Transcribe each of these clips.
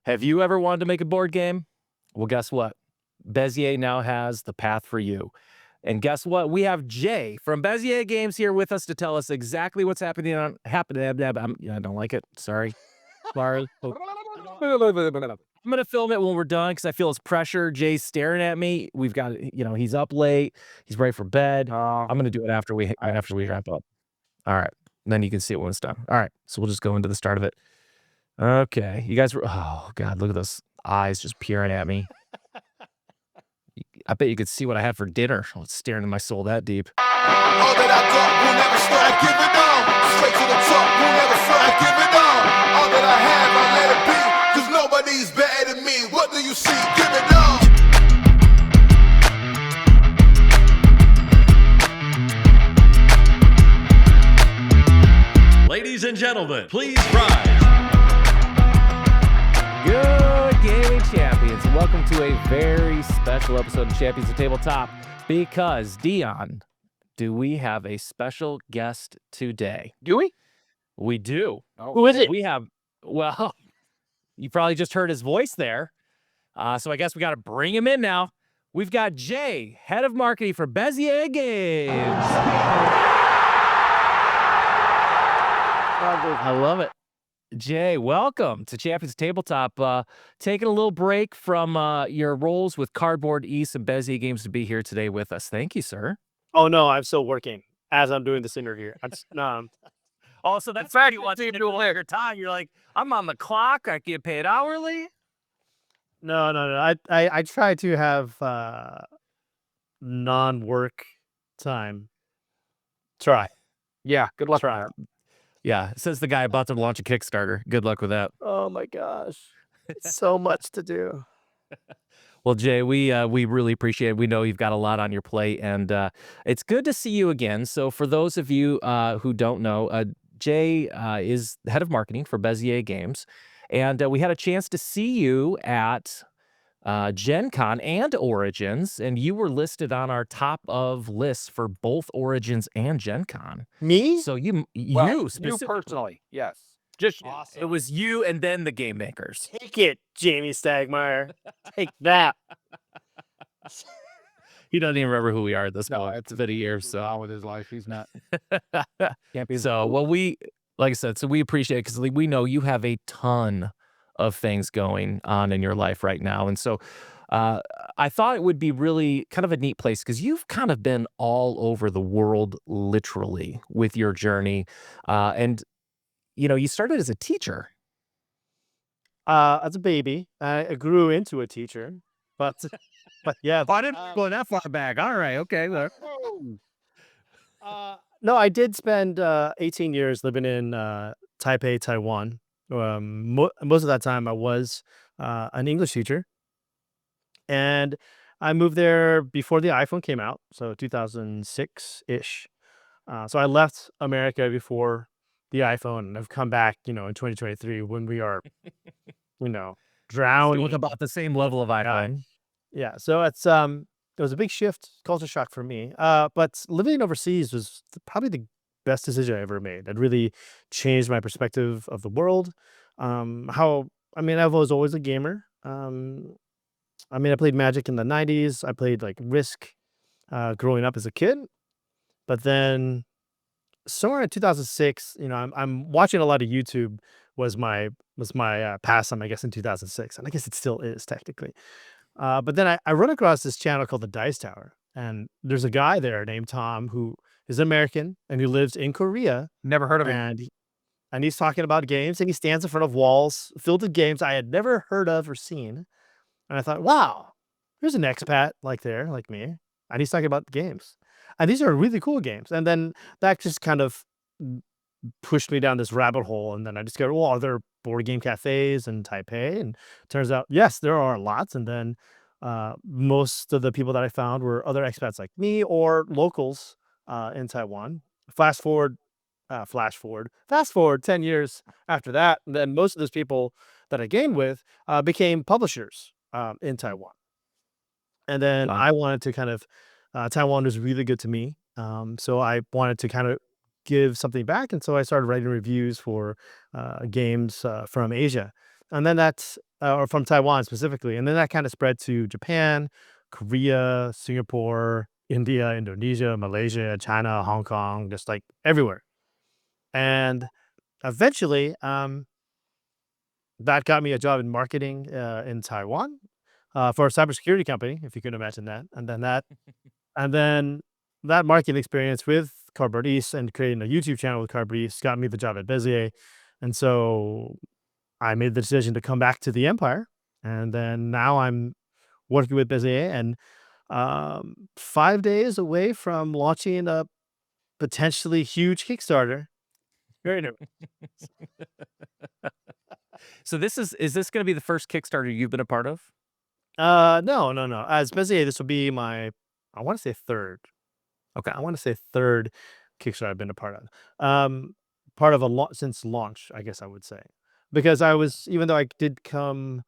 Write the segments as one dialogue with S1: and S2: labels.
S1: Have you ever wanted to make a board game? Well, guess what? Bezier now has the path for you. And guess what? We have Jay from Bezier Games here with us to tell us exactly what's happening. I don't like it. Sorry. Sorry. I'm going to film it when we're done because I feel his pressure. Jay's staring at me. We've got, he's up late. He's ready for bed. I'm going to do it after we wrap up. All right. Then you can see it when it's done. All right. So we'll just go into the start of it. Okay. You guys were, oh, God, look at those eyes just peering at me. I bet you could see what I had for dinner. Oh, it's staring in my soul that deep.
S2: All that I got will never stop giving on. Straight to the top, will never stop giving on. All that I have, I let it be. Cause nobody's better than me. What do you see? Give it on.
S3: Ladies and gentlemen, please rise.
S1: Good gaming champions. Welcome to a very special episode of Champions of Tabletop because, Deon, do we have a special guest today?
S4: Do we?
S1: We do.
S4: Oh. Who is it?
S1: We have, well, you probably just heard his voice there. So I guess we got to bring him in now. We've got Jay, head of marketing for Bezier Games. I love it. Jay, welcome to Champions Tabletop. Taking a little break from your roles with Cardboard East and Bezier Games to be here today with us. Thank you, sir.
S4: Oh, no, I'm still working as I'm doing this interview.
S1: Oh, so that's why you want to do your time. You're like, I'm on the clock. I get paid hourly.
S4: No. I try to have non-work time. Try.
S5: Yeah, good luck.
S4: Try.
S1: Yeah, says the guy about to launch a Kickstarter. Good luck with that.
S4: Oh my gosh, so much to do.
S1: Well, Jay, we really appreciate it. We know you've got a lot on your plate, and it's good to see you again. So for those of you who don't know, Jay is the head of marketing for Bezier Games, and we had a chance to see you at Gencon and Origins, and you were listed on our top of lists for both Origins and Gencon.
S4: Me?
S1: So you
S5: personally, yes.
S1: Just
S4: awesome.
S1: It was you and then the game makers.
S4: Take it, Jamie Stagmeyer. Take that.
S1: He doesn't even remember who we are at this point.
S5: It's
S1: been a year, so
S5: on with his life. He's not.
S1: Can't be. So, well, like I said, so we appreciate it because we know you have a ton of things going on in your life right now. And so I thought it would be really kind of a neat place because you've kind of been all over the world, literally, with your journey. And, you started as a teacher.
S4: As a baby, I grew into a teacher, but yeah.
S1: I didn't go that far back. All right. Okay.
S4: No, I did spend 18 years living in Taipei, Taiwan. Most of that time I was an English teacher, and I moved there before the iPhone came out, so 2006-ish. So I left America before the iPhone, and I've come back, in 2023 when we are, drowning.
S1: With about the same level of iPhone.
S4: Yeah, so it was a big shift, culture shock for me. But living overseas was probably the best decision I ever made. It really changed my perspective of the world. I was always a gamer. I played Magic in the 90s. I played like Risk growing up as a kid. But then somewhere in 2006, I'm watching a lot of YouTube was my pastime, I guess, in 2006. And I guess it still is technically. But then I run across this channel called The Dice Tower. And there's a guy there named Tom who is American and who lives in Korea.
S5: Never heard of him.
S4: And he's talking about games, and he stands in front of walls filled with games I had never heard of or seen. And I thought, wow, there's an expat like me. And he's talking about games. And these are really cool games. And then that just kind of pushed me down this rabbit hole. And then I discovered, well, are there board game cafes in Taipei? And it turns out, yes, there are lots. And then most of the people that I found were other expats like me or locals in Taiwan. Fast forward 10 years after that, and then most of those people that I gamed with became publishers in Taiwan. And then I wanted to kind of, Taiwan was really good to me. So I wanted to kind of give something back. And so I started writing reviews for games from Asia. And then that or from Taiwan specifically, and then that kind of spread to Japan, Korea, Singapore, India, Indonesia, Malaysia, China, Hong Kong, just like everywhere. And eventually, that got me a job in marketing in Taiwan for a cybersecurity company, if you can imagine that. And then that marketing experience with Cardboard East and creating a YouTube channel with Cardboard East got me the job at Bezier. And so I made the decision to come back to the Empire. And then now I'm working with Bezier and 5 days away from launching a potentially huge Kickstarter. Very nervous.
S1: So is this going to be the first Kickstarter you've been a part of?
S4: No. As Bezier, this will be my, I want to say third.
S1: Okay.
S4: I want to say third Kickstarter I've been a part of. Part of since launch, I guess I would say. Because even though I did come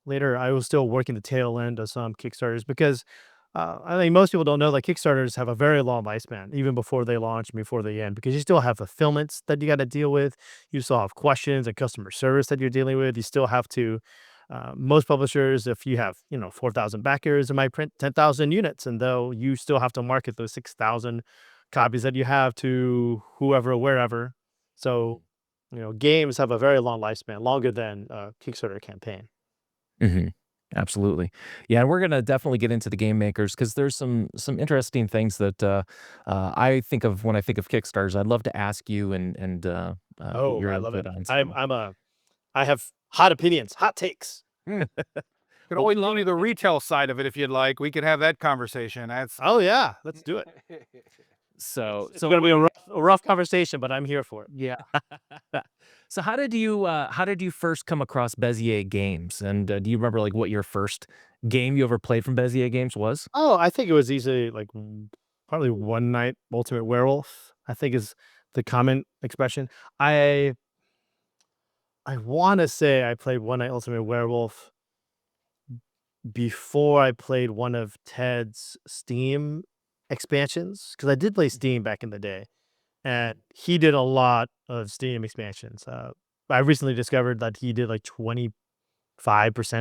S4: later, I was still working the tail end of some Kickstarters because I think most people don't know that Kickstarters have a very long lifespan, even before they launch and before they end, because you still have fulfillments that you got to deal with. You still have questions and customer service that you're dealing with. You still have to, most publishers, if you have, 4,000 backers, it might print 10,000 units. And though you still have to market those 6,000 copies that you have to whoever, wherever. So, games have a very long lifespan, longer than a Kickstarter campaign.
S1: Mm-hmm. Absolutely. Yeah, and we're going to definitely get into the game makers because there's some interesting things that I think of when I think of Kickstarters. I'd love to ask you and your
S4: I love
S1: input
S4: it.
S1: on some.
S4: I have hot opinions, hot takes.
S5: Could always loan you the retail side of it if you'd like. We could have that conversation. That's
S4: Oh yeah, let's do it.
S1: So
S4: It's going to be a rough conversation, but I'm here for it.
S5: yeah.
S1: so how did you first come across Bezier Games? And do you remember like what your first game you ever played from Bezier Games was?
S4: Oh, I think it was easily like probably One Night Ultimate Werewolf, I think is the common expression. I want to say I played One Night Ultimate Werewolf before I played one of Ted's Steam expansions, because I did play Steam back in the day, and he did a lot of Steam expansions. I recently discovered that he did like 25%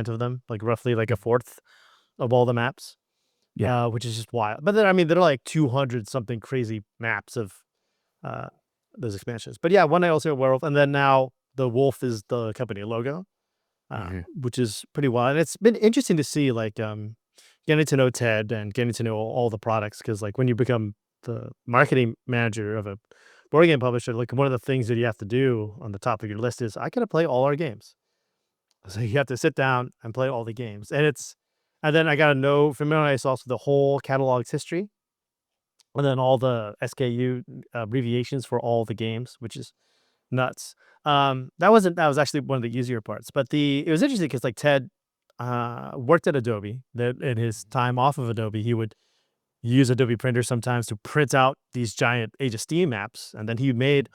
S4: of them, like roughly like a fourth of all the maps.
S1: Yeah.
S4: Which is just wild. But then, I mean, there are like 200 something crazy maps of those expansions. But yeah, One Night Ultimate Werewolf, and then now the wolf is the company logo, which is pretty wild. And it's been interesting to see, like, getting to know Ted and getting to know all the products, because like when you become the marketing manager of a board game publisher, like one of the things that you have to do on the top of your list is I gotta play all our games. So you have to sit down and play all the games, and then I gotta familiarize also the whole catalog's history, and then all the SKU abbreviations for all the games, which is nuts. That was actually one of the easier parts, but it was interesting because like Ted worked at Adobe. That in his time off of Adobe, he would use Adobe Printer sometimes to print out these giant Age of Steam maps, and then he made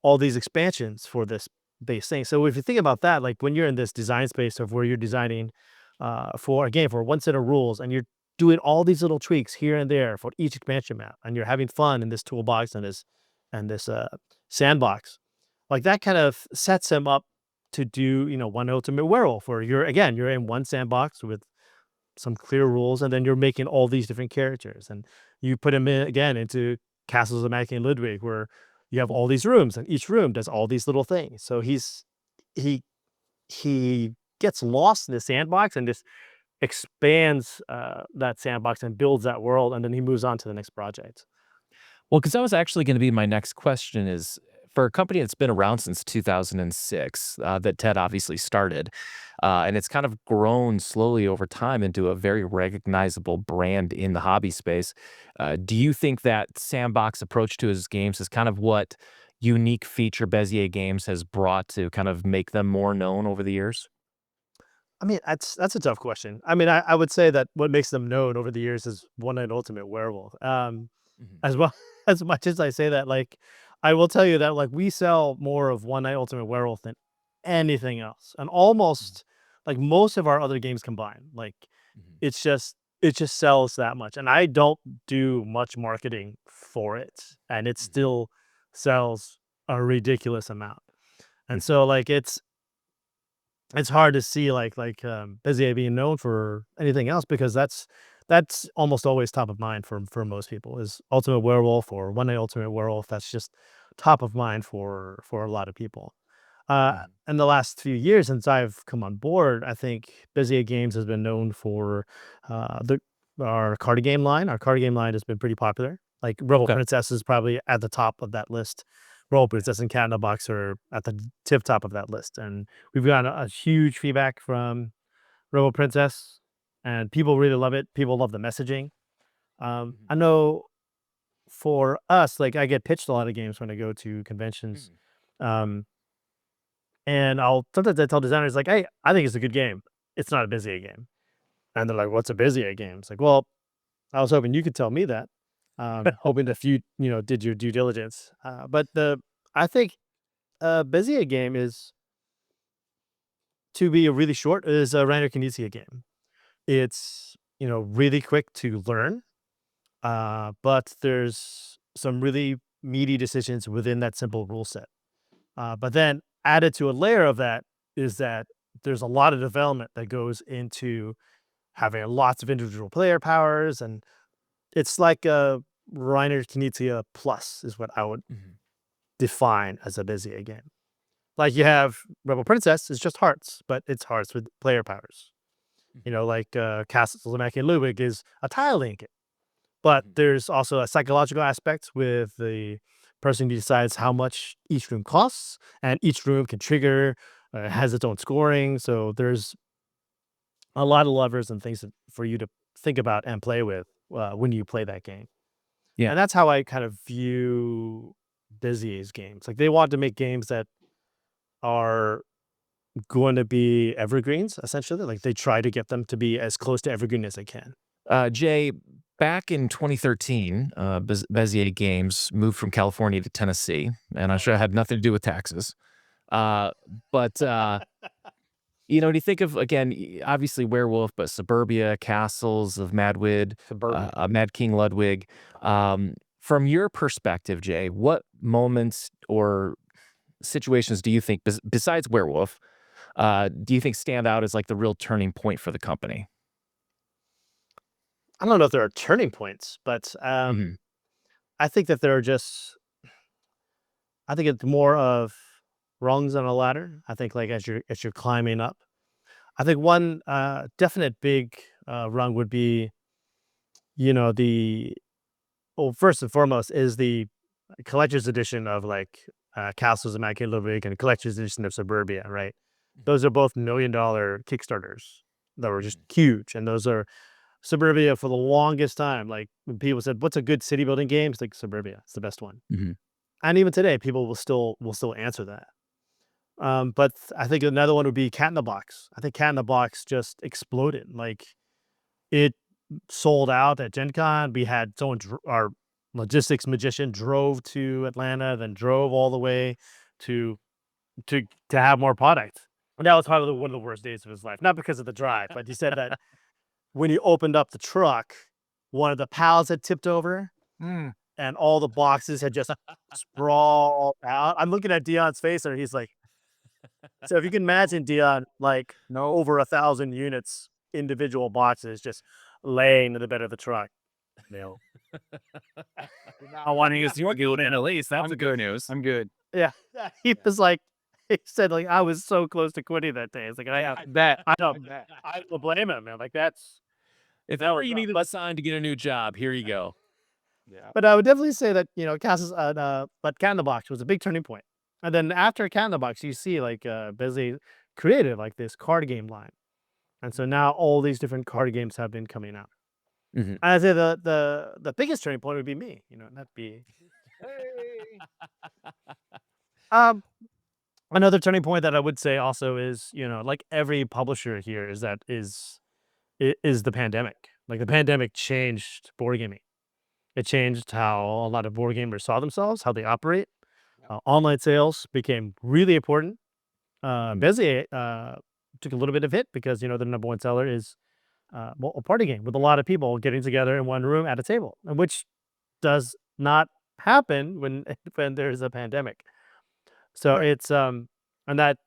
S4: all these expansions for this base thing. So if you think about that, like when you're in this design space of where you're designing for a game for one set of rules, and you're doing all these little tweaks here and there for each expansion map, and you're having fun in this toolbox and this sandbox, like that kind of sets him up to do One Ultimate Werewolf, where you're in one sandbox with some clear rules, and then you're making all these different characters, and you put him in again into Castles of Mad King Ludwig, where you have all these rooms, and each room does all these little things. So he gets lost in the sandbox and just expands that sandbox and builds that world, and then he moves on to the next project.
S1: Well, because that was actually going to be my next question is for a company that's been around since 2006, that Ted obviously started, and it's kind of grown slowly over time into a very recognizable brand in the hobby space. Do you think that sandbox approach to his games is kind of what unique feature Bezier Games has brought to kind of make them more known over the years?
S4: I mean, that's a tough question. I mean, I would say that what makes them known over the years is One Night Ultimate Werewolf. As well, as much as I say that, like, I will tell you that like we sell more of One Night Ultimate Werewolf than anything else, and almost like most of our other games combined. Like, it just sells that much, and I don't do much marketing for it, and it still sells a ridiculous amount. And so like it's hard to see Bezier being known for anything else, because that's almost always top of mind for most people, is Ultimate Werewolf or One Night Ultimate Werewolf. That's just top of mind for a lot of people. In the last few years since I've come on board, I think Bezier Games has been known for our card game line. Our card game line has been pretty popular. Like Rebel
S1: Okay.
S4: Princess is probably at the top of that list. Rebel Princess and Cat in the Box are at the tip top of that list, and we've gotten a huge feedback from Rebel Princess, and people really love it. People love the messaging. I know for us, like I get pitched a lot of games when I go to conventions. Um, and sometimes I tell designers like, "Hey, I think it's a good game. It's not a Bezier game." And they're like, "What's a Bezier game?" It's like, "Well, I was hoping you could tell me that. Hoping if you did your due diligence." But I think a Bezier game is, to be really short, is a Reiner Knizia game. It's really quick to learn, but there's some really meaty decisions within that simple rule set. But then added to a layer of that is that there's a lot of development that goes into having lots of individual player powers, and it's like a Reiner Knizia plus is what I would define as a Bezier game. Like you have Rebel Princess is just hearts, but it's hearts with player powers. Castles of Matt King Ludwig is a tile game. But there's also a psychological aspect with the person who decides how much each room costs, and each room can trigger, has its own scoring. So there's a lot of levers and things for you to think about and play with when you play that game.
S1: Yeah.
S4: And that's how I kind of view Bezier's games. Like they want to make games that are going to be evergreens, essentially. Like they try to get them to be as close to evergreen as they can.
S1: Jay, back in 2013, Bezier Games moved from California to Tennessee, and I'm sure it had nothing to do with taxes. But when you think of, again, obviously Werewolf, but Suburbia, Castles of Mad King Ludwig. From your perspective, Jay, what moments or situations do you think, besides Werewolf, do you think stand out as like the real turning point for the company?
S4: I don't know if there are turning points, but I think that I think it's more of rungs on a ladder. I think like as you're climbing up, I think one definite big rung would be, first and foremost is the collector's edition of Castles of Mad King Ludwig and collector's edition of Suburbia, right? Those are both $1 million Kickstarters that were just huge, and those are Suburbia for the longest time. Like when people said, "What's a good city building game?" It's like Suburbia. It's the best one. And even today, people will still answer that. But I think another one would be Cat in the Box. I think Cat in the Box just exploded. Like it sold out at Gencon. We had our logistics magician drove to Atlanta, then drove all the way to have more product. And that was probably one of the worst days of his life. Not because of the drive, but he said that when he opened up the truck, one of the pallets had tipped over and all the boxes had just sprawled out. I'm looking at Deon's face and he's like, so if you can imagine Deon, like over 1,000 units, individual boxes just laying in the bed of the truck.
S6: Now wanting us to go in at least. That's the good news.
S5: I'm good.
S4: Yeah. He was like, he said, like, I was so close to quitting that day. It's like, I don't blame him, man. Like, that's,
S1: If ever you needed a sign to get a new job, here you go.
S5: Yeah.
S4: but I would definitely say that, Castles, but Cat in the Box was a big turning point. And then after Cat in the Box, you see like Bezier created like this card game line. And so now all these different card games have been coming out. And I'd say the biggest turning point would be me, that'd be another turning point that I would say also is, like every publisher here is the pandemic. Like the pandemic changed board gaming. It changed how a lot of board gamers saw themselves, how they operate. Online sales became really important. Bezier took a little bit of hit because, the number one seller is a party game with a lot of people getting together in one room at a table, which does not happen when there's a pandemic. So it's and that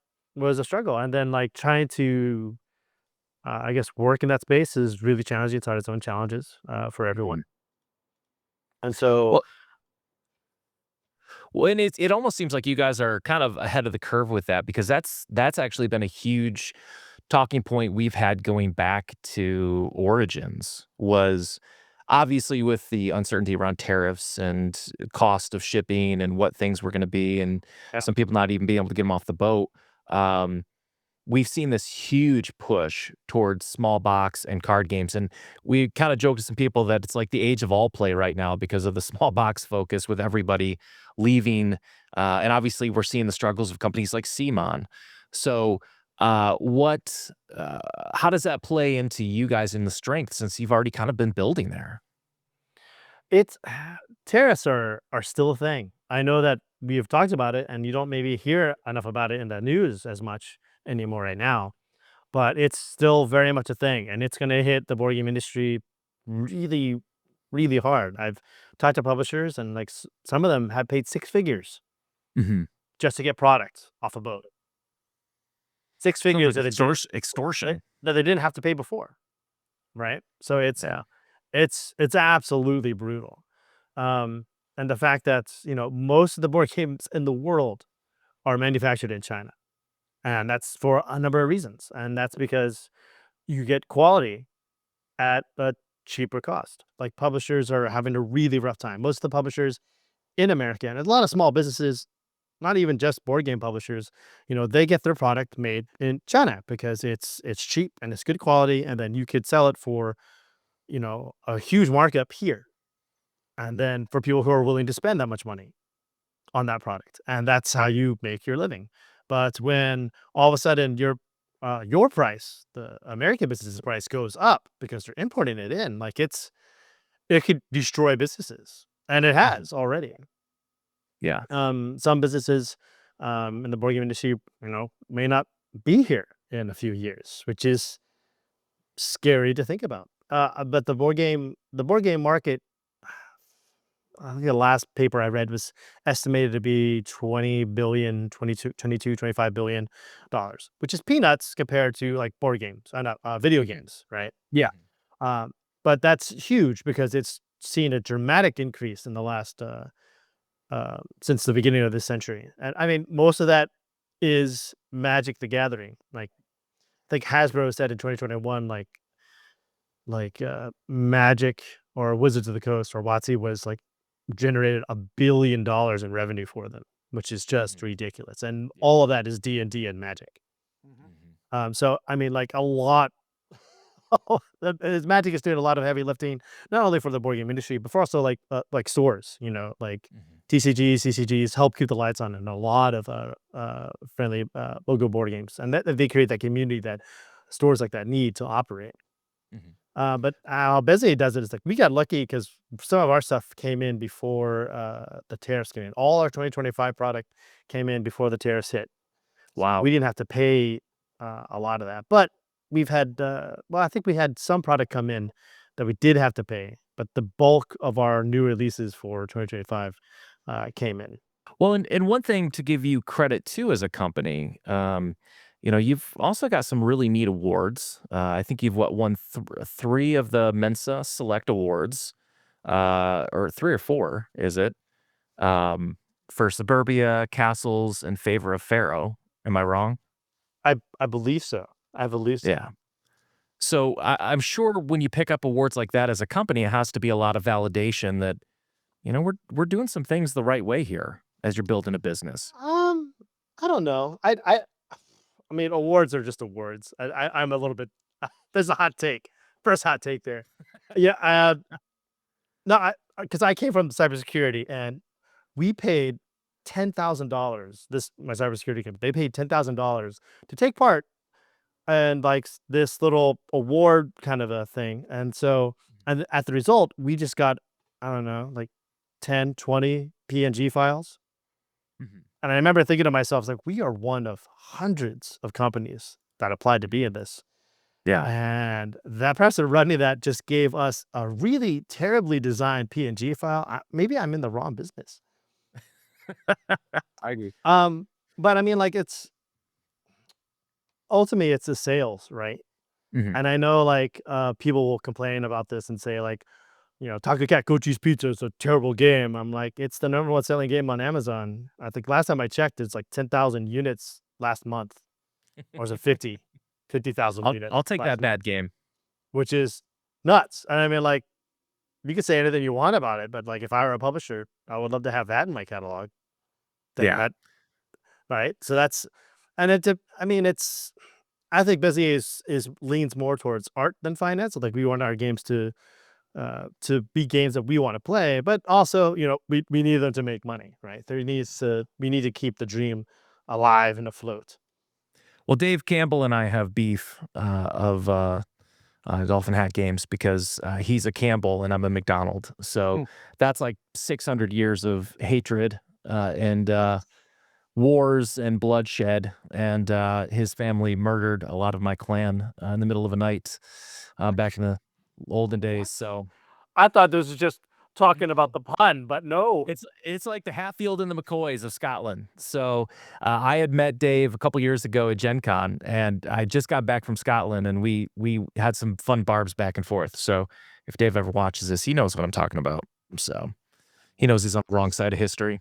S4: was a struggle. And then like trying to, I guess, work in that space is really challenging. It's had its own challenges for everyone. And so,
S1: Well, Well, and it almost seems like you guys are kind of ahead of the curve with that because that's actually been a huge talking point we've had going back to Origins was obviously with the uncertainty around tariffs and cost of shipping and what things were going to be and
S4: Yeah.
S1: some people not even being able to get them off the boat. We've seen this huge push towards small box and card games. And we kind of joked to some people that it's like the age of all play right now because of the small box focus with everybody leaving. And obviously, we're seeing the struggles of companies like CMON. So, how does that play into you guys in the strength since you've already kind of been building there?
S4: it's tariffs are still a thing. I know that we have talked about it, and you don't maybe hear enough about it in the news as much anymore right now. But it's still very much a thing, and it's going to hit the board game industry really, really hard. I've talked to publishers, and like some of them have paid 6 figures
S1: Mm-hmm.
S4: just to get product off a boat. 6 figures that
S1: Extortion.
S4: that they didn't have to pay before, right? So
S1: Yeah.
S4: it's absolutely brutal. And the fact that most of the board games in the world are manufactured in China, and that's for a number of reasons, and that's because you get quality at a cheaper cost. Like publishers are having a really rough time. Most of the publishers in America, and a lot of small businesses, not even just board game publishers, they get their product made in China because it's cheap and it's good quality, and then you could sell it for a huge markup here, and then for people who are willing to spend that much money on that product, and that's how you make your living. But when all of a sudden your price, the American business's price, goes up because they're importing it in, like it could destroy businesses, and it has already.
S1: Yeah.
S4: Some businesses in the board game industry, may not be here in a few years, which is scary to think about. But the board game market, I think the last paper I read was estimated to be 20 billion, 22, 25 billion dollars, which is peanuts compared to like board games, video games, right?
S1: Yeah.
S4: But that's huge because it's seen a dramatic increase in the last since the beginning of this century. And I mean, most of that is Magic the Gathering. Like, I think Hasbro said in 2021, Magic or Wizards of the Coast or WotC was like generated $1 billion in revenue for them, which is just ridiculous. And all of that is D&D and Magic. So I mean, like a lot. Magic is doing a lot of heavy lifting, not only for the board game industry, but for also like stores. TCGs, CCGs help keep the lights on in a lot of friendly logo board games, and that they create that community that stores like that need to operate. But how Bezier does it is like we got lucky because some of our stuff came in before the tariffs came in. All our 2025 product came in before the tariffs hit.
S1: Wow.
S4: We didn't have to pay a lot of that, but we've had I think we had some product come in that we did have to pay, but the bulk of our new releases for 2025 came in.
S1: Well, and one thing to give you credit too as a company, you've also got some really neat awards. I think you've won 3 of the Mensa Select Awards, or 3 or 4, is it? For Suburbia, Castles, and Favor of Pharaoh. Am I wrong?
S4: I believe so. I believe so.
S1: Yeah. So I'm sure when you pick up awards like that as a company, it has to be a lot of validation that we're doing some things the right way here as you're building a business.
S4: I don't know. I mean, awards are just awards. I'm a little bit. There's a hot take. First hot take there. Yeah. No, because I came from cybersecurity, and we paid $10,000. My cybersecurity company, they paid $10,000 to take part and like this little award kind of a thing. And so, and at the result, we just got, I don't know, like 10, 20 PNG files. And I remember thinking to myself, like, we are one of hundreds of companies that applied to be in this.
S1: Yeah.
S4: And that person running that just gave us a really terribly designed PNG file. Maybe I'm in the wrong business.
S5: I agree.
S4: But I mean, like, it's ultimately it's the sales, right?
S1: Mhm.
S4: And I know like people will complain about this and say like, Taco Cat Goat Cheese Pizza is a terrible game. I'm like, it's the number one selling game on Amazon. I think last time I checked, it's like 10,000 units last month, or is it 50,000 units
S1: I'll take
S4: last
S1: that
S4: month,
S1: bad game.
S4: which is nuts. And I mean, like, you can say anything you want about it, but like, if I were a publisher, I would love to have that in my catalog.
S1: Yeah.
S4: That right. So that's, and I mean, I think Bezier is leans more towards art than finance. So like, we want our games to be games that we want to play, but also, we need them to make money, right? We need to keep the dream alive and afloat.
S1: Well, Dave Campbell and I have beef of Dolphin Hat Games because he's a Campbell and I'm a McDonald. So that's like 600 years of hatred and wars and bloodshed. And his family murdered a lot of my clan in the middle of a night back in the olden days. So
S4: I thought this was just talking about the pun, but no.
S1: it's like the Hatfield and the McCoys of Scotland. So I had met Dave a couple years ago at Gencon, and I just got back from Scotland, and we had some fun barbs back and forth. So if Dave ever watches this, he knows what I'm talking about. So he knows he's on the wrong side of history.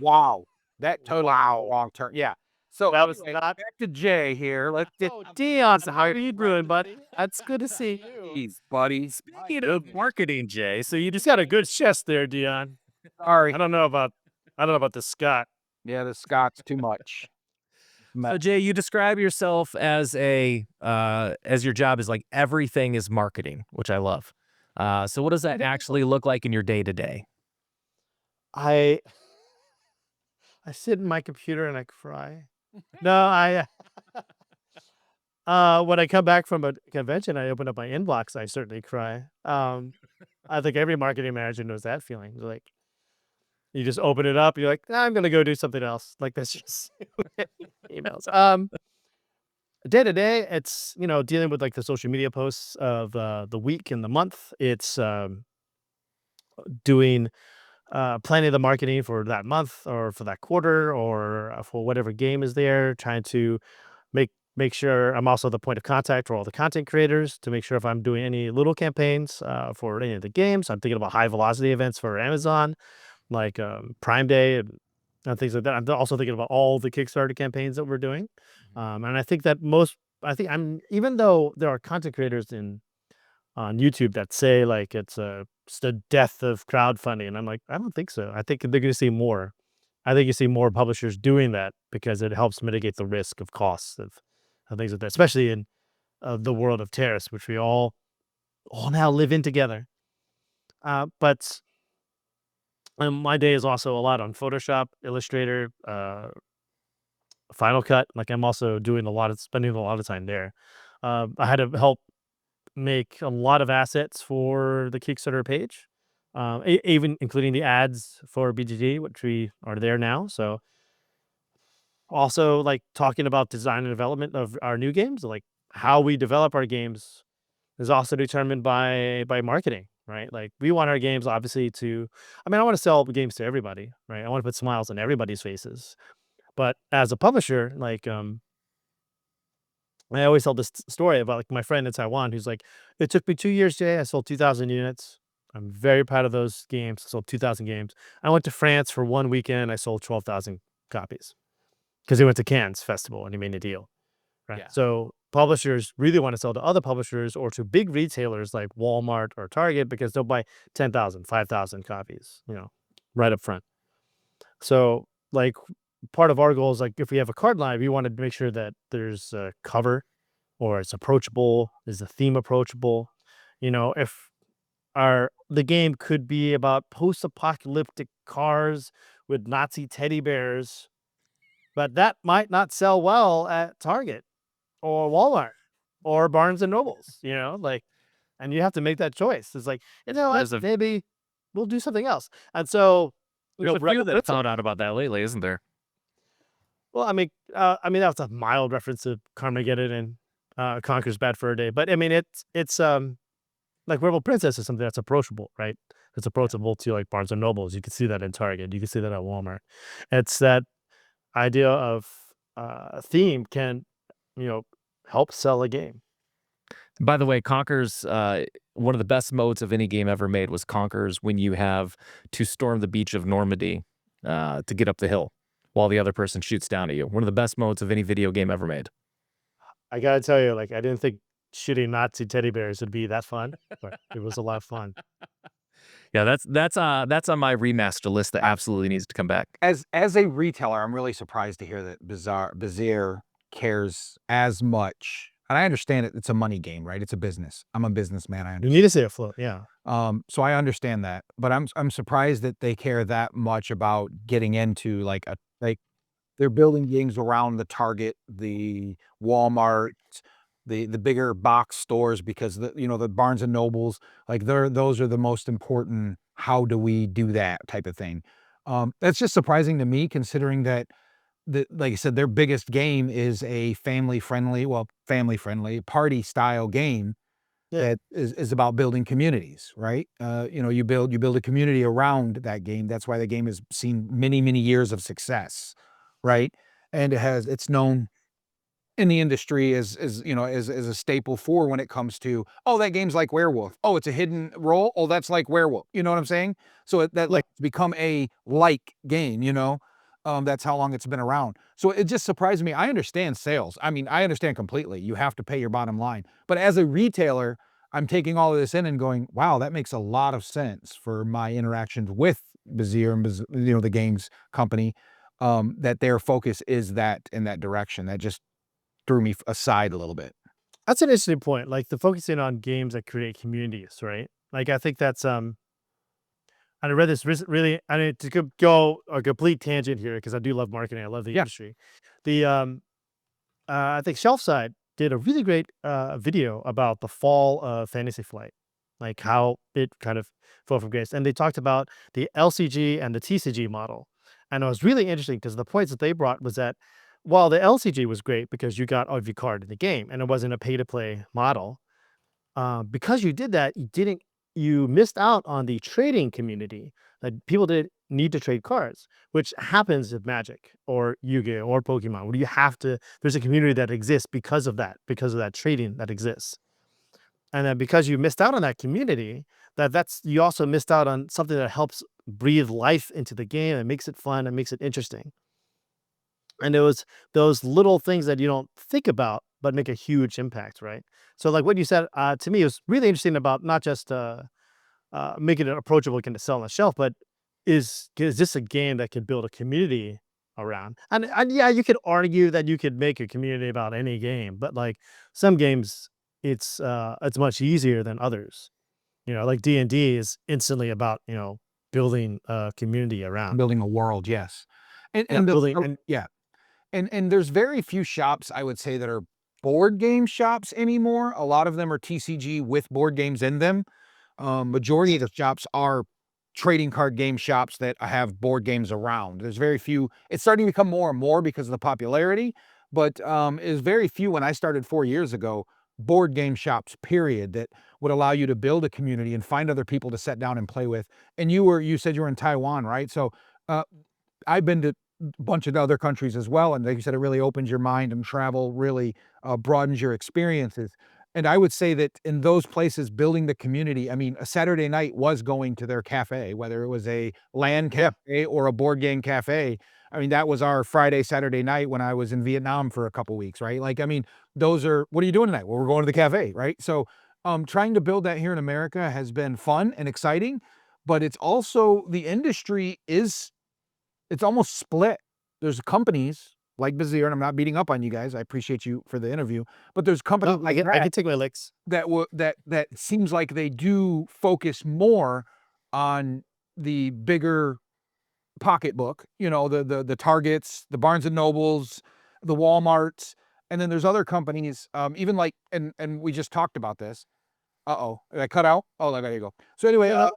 S5: Wow. That totally long term. Yeah. So
S4: That was
S5: anyway,
S4: not-
S5: back to Jay here. Let's get
S4: Deon, how are you doing, buddy? That's good to see you.
S5: these buddy.
S4: Speaking of marketing, Jay, so you just got a good chest there, Deon.
S5: Sorry.
S4: I don't know about the Scott.
S5: Yeah, the Scott's too much.
S1: So Jay, you describe yourself as as your job is like everything is marketing, which I love. So what does that actually look like in your day to day?
S4: I sit in my computer and I cry. No, when I come back from a convention, I open up my inbox, I certainly cry. I think every marketing manager knows that feeling. Like, you just open it up, you're like, I'm gonna go do something else. Like, that's just emails. Day to day, it's dealing with like the social media posts of the week and the month. It's doing planning the marketing for that month or for that quarter or for whatever game is there, trying to make sure I'm also the point of contact for all the content creators to make sure if I'm doing any little campaigns for any of the games. I'm thinking about high velocity events for Amazon, like Prime Day and things like that. I'm also thinking about all the Kickstarter campaigns that we're doing. And I think that even though there are content creators on YouTube that say like it's the death of crowdfunding, and I'm like, I don't think so. I think they're going to see more. I think you see more publishers doing that because it helps mitigate the risk of costs of things like that, especially in the world of Tariffs, which we all now live in together. But my day is also a lot on Photoshop, Illustrator, Final Cut. Like, I'm also spending a lot of time there. I had to help make a lot of assets for the Kickstarter page, even including the ads for BGG, which we are there now. So also like talking about design and development of our new games, like how we develop our games is also determined by marketing, right? Like, we want our games obviously I want to sell games to everybody, right? I want to put smiles on everybody's faces. But as a publisher, like, I always tell this story about like my friend in Taiwan who's like, it took me 2 years, Jay. I sold 2,000 units. I'm very proud of those games. I sold 2,000 games. I went to France for one weekend. I sold 12,000 copies because he went to Cannes Festival and he made a deal, right?
S1: Yeah.
S4: So publishers really want to sell to other publishers or to big retailers like Walmart or Target because they'll buy 10,000, 5,000 copies, right up front. So like, part of our goal is like, if we have a card line, we want to make sure that there's a cover or it's approachable. Is the theme approachable? If the game could be about post-apocalyptic cars with Nazi teddy bears, but that might not sell well at Target or Walmart or Barnes and Nobles, like, and you have to make that choice. It's like, maybe we'll do something else. And so
S1: There's a few that have found out about that lately, isn't there?
S4: Well, I mean, that's a mild reference to Carmageddon and Conquer's Bad Fur Day, but I mean, it's like Rebel Princess is something that's approachable, right? It's approachable to like Barnes and Nobles. You can see that in Target. You can see that at Walmart. It's that idea of theme can, help sell a game.
S1: By the way, Conker's one of the best modes of any game ever made was Conker's when you have to storm the beach of Normandy to get up the hill while the other person shoots down at you. One of the best modes of any video game ever made.
S4: I gotta tell you, like, I didn't think shooting Nazi teddy bears would be that fun, but it was a lot of fun.
S1: Yeah, that's on my remaster list that absolutely needs to come back.
S5: As a retailer, I'm really surprised to hear that Bezier cares as much. And I understand it's a money game, right? It's a business. I'm a businessman. I
S4: You
S5: understand.
S4: need to stay afloat, yeah.
S5: So I understand that, but I'm surprised that they care that much about getting into like they're building games around the Target, the Walmart, the bigger box stores because the Barnes and Nobles, like those are the most important. How do we do that type of thing? That's just surprising to me considering that like I said, their biggest game is a family-friendly party style game
S4: Yeah.
S5: that is about building communities, right? You build a community around that game. That's why the game has seen many, many years of success, right? And it's known in the industry as a staple for when it comes to, oh, that game's like Werewolf. Oh, it's a hidden role. Oh, that's like Werewolf. You know what I'm saying? So that like become a game, that's how long it's been around. So it just surprised me. I understand sales. I mean, I understand completely. You have to pay your bottom line. But as a retailer, I'm taking all of this in and going, wow, that makes a lot of sense for my interactions with Bezier and the games company, that their focus is in that direction. That just threw me aside a little bit.
S4: That's an interesting point. Like the focusing on games that create communities, right? Like I think that's and I read this really. I need to go a complete tangent here because I do love marketing. I love the industry. I think Shelfside did a really great video about the fall of Fantasy Flight, like how it kind of fell from grace. And they talked about the LCG and the TCG model, and it was really interesting because the points that they brought was that while the LCG was great because you got every card in the game and it wasn't a pay-to-play model, because you did that, you missed out on the trading community. That people did need to trade cards, which happens with Magic or Yu-Gi-Oh or Pokemon, where there's a community that exists because of that trading that exists. And then because you missed out on that community, you also missed out on something that helps breathe life into the game and makes it fun and makes it interesting. And it was those little things that you don't think about, but make a huge impact, right? So like what you said, to me, it was really interesting about not just making it approachable to sell on the shelf, but is this a game that can build a community around? And yeah, you could argue that you could make a community about any game, but like some games, it's much easier than others. Like D&D is instantly about building a community around.
S5: Building a world, yes. And there's very few shops, I would say, that are board game shops anymore. A lot of them are TCG with board games in them. Majority of the shops are trading card game shops that have board games around. There's very few. It's starting to become more and more because of the popularity, but is very few when I started 4 years ago, board game shops, period, that would allow you to build a community and find other people to sit down and play with. And you said you were in Taiwan, right? So I've been to a bunch of other countries as well. And like you said, it really opens your mind, and travel really broadens your experiences. And I would say that in those places, building the community, I mean, a Saturday night was going to their cafe, whether it was a LAN cafe or a board game cafe. I mean, that was our Friday, Saturday night when I was in Vietnam for a couple weeks, right? Like, I mean, what are you doing tonight? Well, we're going to the cafe, right? So trying to build that here in America has been fun and exciting, but it's also, the industry it's almost split. There's companies like Bezier, and I'm not beating up on you guys. I appreciate you for the interview, but there's companies
S4: I can take my licks.
S5: that seems like they do focus more on the bigger pocketbook, the Targets, the Barnes and Nobles, the Walmarts, and then there's other companies, even like, and we just talked about this. Did I cut out? Oh, there you go. So anyway,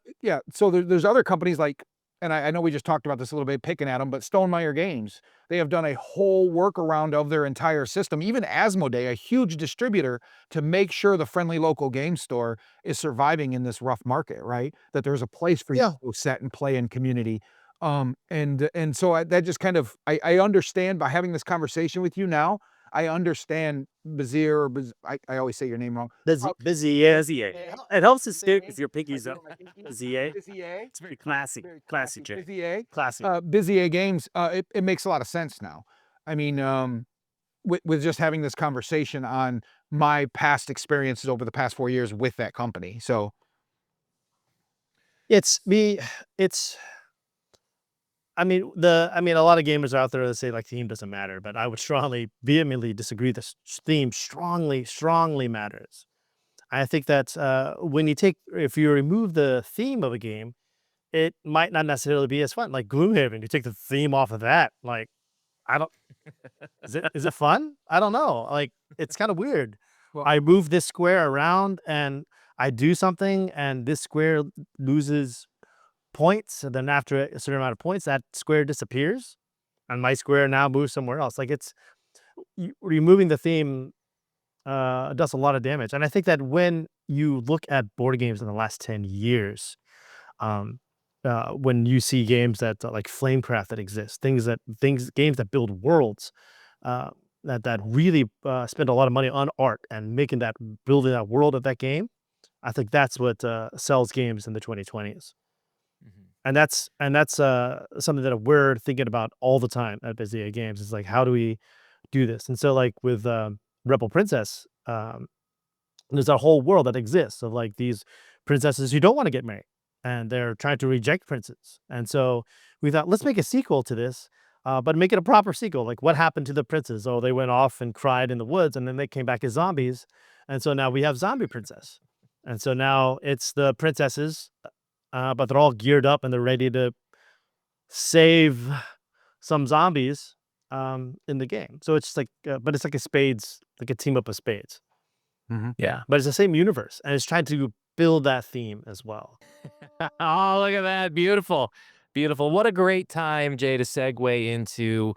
S5: so there's other companies like, and I know we just talked about this a little bit, picking at them, but Stonemaier Games, they have done a whole workaround of their entire system, even Asmodee, a huge distributor, to make sure the friendly local game store is surviving in this rough market, right? That there's a place for you to go set and play in community. And so that just kind of, I understand by having this conversation with you now, I understand Bezier, or I always say your name wrong.
S4: Bezier. It helps to say if your pinky's up. Bezier.
S5: Bezier.
S4: It's very classy. Classy, Jay.
S5: Bezier.
S4: Classy.
S5: Bezier Games, it makes a lot of sense now. I mean, with just having this conversation on my past experiences over the past 4 years with that company. So
S4: It's me. I mean, a lot of gamers out there that say like theme doesn't matter, but I would strongly, vehemently disagree. This theme strongly matters. I think that if you remove the theme of a game, it might not necessarily be as fun. Like Gloomhaven, you take the theme off of that, like I don't. Is it fun? I don't know. Like it's kind of weird.
S5: Well-
S4: I move this square around and I do something, and this square loses points, and then after a certain amount of points, that square disappears, and my square now moves somewhere else. Like removing the theme does a lot of damage. And I think that when you look at board games in the last 10 years, when you see games that like Flamecraft that exist, games that build worlds, that really spend a lot of money on art and building that world of that game, I think that's what sells games in the 2020s. And that's something that we're thinking about all the time at Bezier Games. Is like, how do we do this? And so like with Rebel Princess, there's a whole world that exists of like these princesses who don't want to get married, and they're trying to reject princes. And so we thought, let's make a sequel to this, but make it a proper sequel. Like, what happened to the princes? Oh, they went off and cried in the woods, and then they came back as zombies. And so now we have Zombie Princess. And so now it's the princesses, but they're all geared up and they're ready to save some zombies in the game. So it's like, but it's like like a team up of spades.
S1: Yeah.
S4: But it's the same universe, and it's trying to build that theme as well.
S1: Oh, look at that. Beautiful. Beautiful. What a great time, Jay, to segue into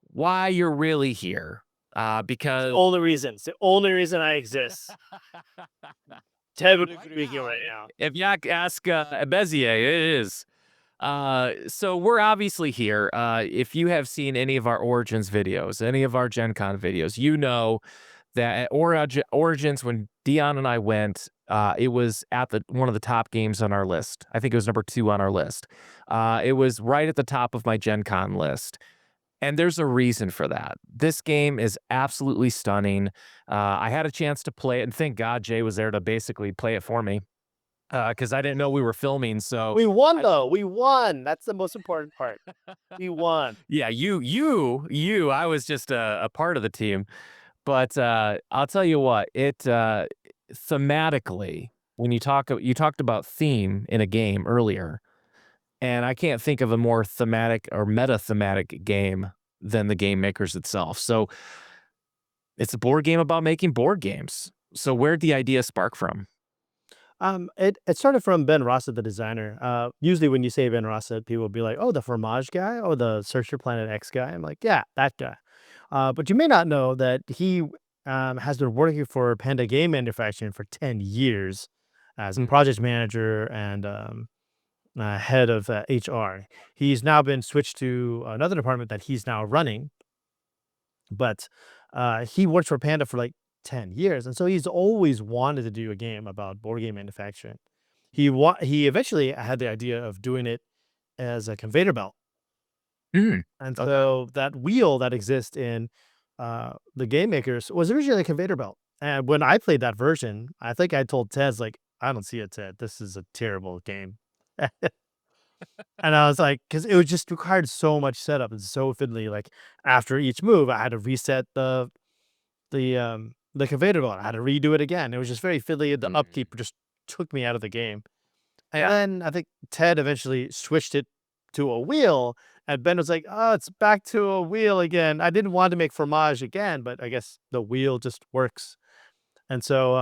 S1: why you're really here. Because
S4: It's the only reason I exist. Ted would agree here right now.
S1: if you ask Bezier, it is. So we're obviously here. If you have seen any of our Origins videos, any of our Gen Con videos, you know that at Origins, when Deon and I went, it was at one of the top games on our list. I think it was number 2 on our list. It was right at the top of my Gen Con list. And there's a reason for that. This game is absolutely stunning. I had a chance to play it, and thank God Jay was there to basically play it for me, because I didn't know we were filming. So
S4: We won, though. We won. That's the most important part. We won.
S1: yeah, you. I was just a part of the team, but I'll tell you what. It thematically, when you talked about theme in a game earlier. And I can't think of a more thematic or meta-thematic game than the game makers itself. So it's a board game about making board games. So where'd the idea spark from?
S4: It started from Ben Rossett, the designer. Usually when you say Ben Rossett, people will be like, oh, the Fromage guy, or the Search for Planet X guy. I'm like, yeah, that guy. But you may not know that he has been working for Panda Game Manufacturing for 10 years as a project manager and head of HR. He's now been switched to another department that he's now running, but he worked for Panda for like 10 years, and so he's always wanted to do a game about board game manufacturing. He eventually had the idea of doing it as a conveyor belt, and so that wheel that exists in the Game Makers was originally a conveyor belt. And when I played that version, I think I told Ted, like, I don't see it, Ted. This is a terrible game. And I was like, because it was just required so much setup and so fiddly. Like after each move, I had to reset the conveyor belt. I had to redo it again. It was just very fiddly. The upkeep just took me out of the game. And then I think Ted eventually switched it to a wheel, and Ben was like, "Oh, it's back to a wheel again." I didn't want to make Fromage again, but I guess the wheel just works. And so,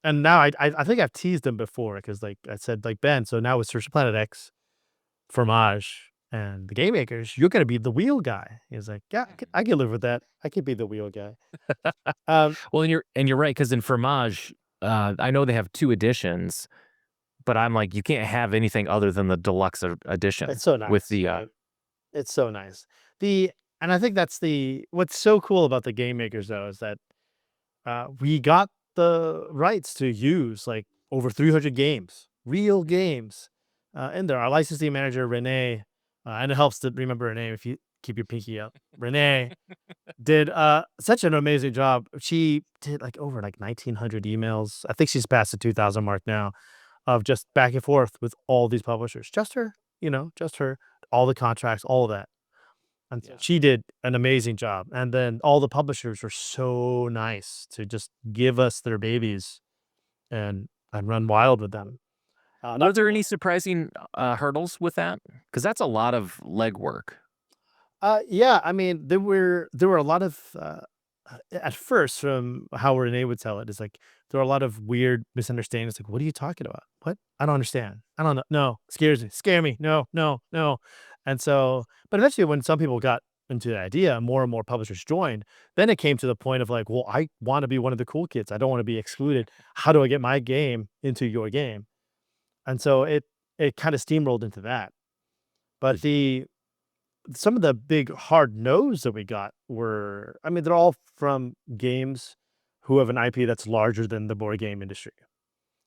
S4: and now I think I've teased him before, because like I said, like, Ben, so now with Search for Planet X, Fromage, and the Game Makers, you're gonna be the wheel guy. He's like, yeah, I can live with that. I can be the wheel guy.
S1: Well, and you're right, because in Fromage, I know they have 2 editions, but I'm like, you can't have anything other than the deluxe edition.
S4: It's so nice.
S1: with the
S4: right? It's so nice. And I think that's what's so cool about the game makers though is that we got the rights to use like over 300 games, real games, in there. Our licensing manager Renee, and it helps to remember her name if you keep your pinky up. Renee did such an amazing job. She did like over like 1,900 emails. I think she's past the 2,000 mark now, of just back and forth with all these publishers. Just her, just her, all the contracts, all of that. And so she did an amazing job. And then all the publishers were so nice to just give us their babies and run wild with them.
S1: Are there any surprising hurdles with that? Because that's a lot of legwork.
S4: Yeah, I mean, there were a lot of at first, from how Renee would tell it, is like there are a lot of weird misunderstandings. Like, what are you talking about? What? I don't understand. I don't know. No, scare me. No, no, no. And so, but eventually, when some people got into the idea, more and more publishers joined. Then it came to the point of like, well, I want to be one of the cool kids. I don't want to be excluded. How do I get my game into your game? And so it kind of steamrolled into that. But some of the big hard no's that we got were, I mean, they're all from games who have an IP that's larger than the board game industry.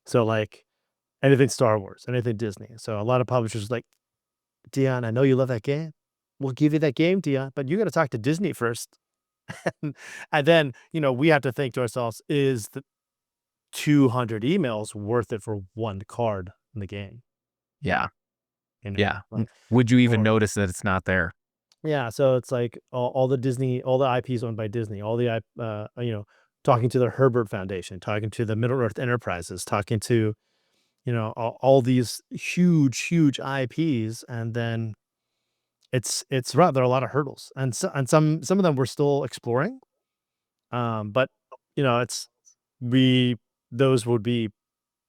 S4: So like anything Star Wars, anything Disney. So a lot of publishers like, Deon, I know you love that game. We'll give you that game, Deon, but you got to talk to Disney first. And then, we have to think to ourselves, is the 200 emails worth it for one card in the game?
S1: Yeah. Yeah.
S4: like-
S1: Would you even
S4: or-
S1: notice that it's not there?
S4: Yeah, so it's like all the Disney, all the IPs owned by Disney, all the talking to the Herbert Foundation, talking to the Middle Earth Enterprises, talking to all these huge IPs, and then it's right. There are a lot of hurdles, and some of them we're still exploring, but those would be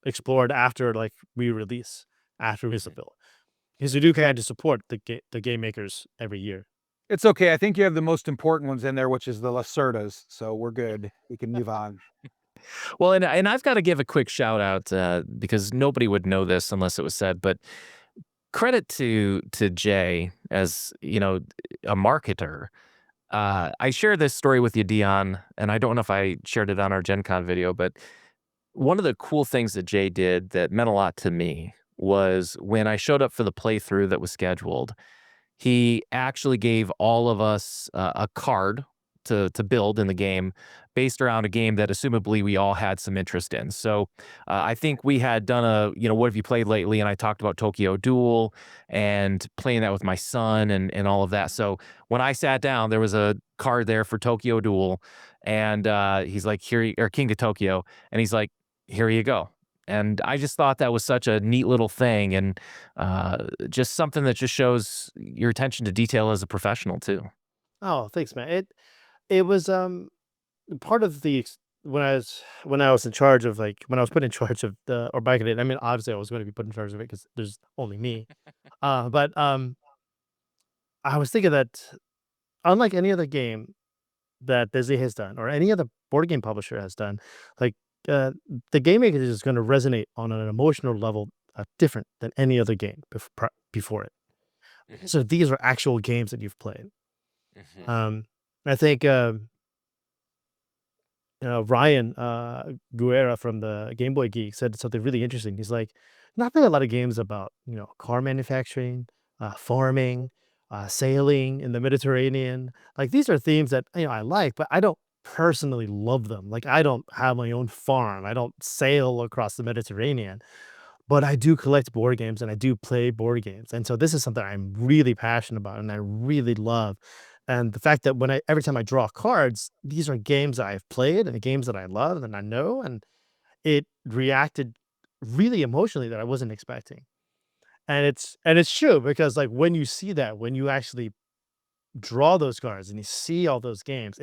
S4: explored after like we release, after we build. Because we do kind of support the game makers every year.
S5: It's okay. I think you have the most important ones in there, which is the Lacerdas. So we're good. We can move on.
S1: Well, and I've got to give a quick shout out because nobody would know this unless it was said, but credit to Jay as, a marketer. I shared this story with you, Deon, and I don't know if I shared it on our Gencon video, but one of the cool things that Jay did that meant a lot to me was when I showed up for the playthrough that was scheduled, he actually gave all of us a card to build in the game based around a game that assumably we all had some interest in. So I think we had done what have you played lately? And I talked about Tokyo Duel and playing that with my son and all of that. So when I sat down, there was a card there for Tokyo Duel, and he's like, or King of Tokyo, and he's like, here you go. And I just thought that was such a neat little thing, and just something that just shows your attention to detail as a professional too.
S4: Oh, thanks, man. It was part of when I was in charge of when I was put in charge of or back in it. I mean, obviously I was going to be put in charge of it because there's only me. But I was thinking that unlike any other game that Bezier has done or any other board game publisher has done, like the game maker is going to resonate on an emotional level different than any other game before it. So these are actual games that you've played. I think Ryan Guerra from the Game Boy Geek said something really interesting. He's like, not really a lot of games about car manufacturing, farming, sailing in the Mediterranean. Like these are themes that I like, but I don't personally love them. Like I don't have my own farm. I don't sail across the Mediterranean, but I do collect board games and I do play board games. And so this is something I'm really passionate about and I really love. And the fact that every time I draw cards, these are games that I've played and games that I love and I know, and it reacted really emotionally that I wasn't expecting. And it's true because like when you see that, when you actually draw those cards and you see all those games,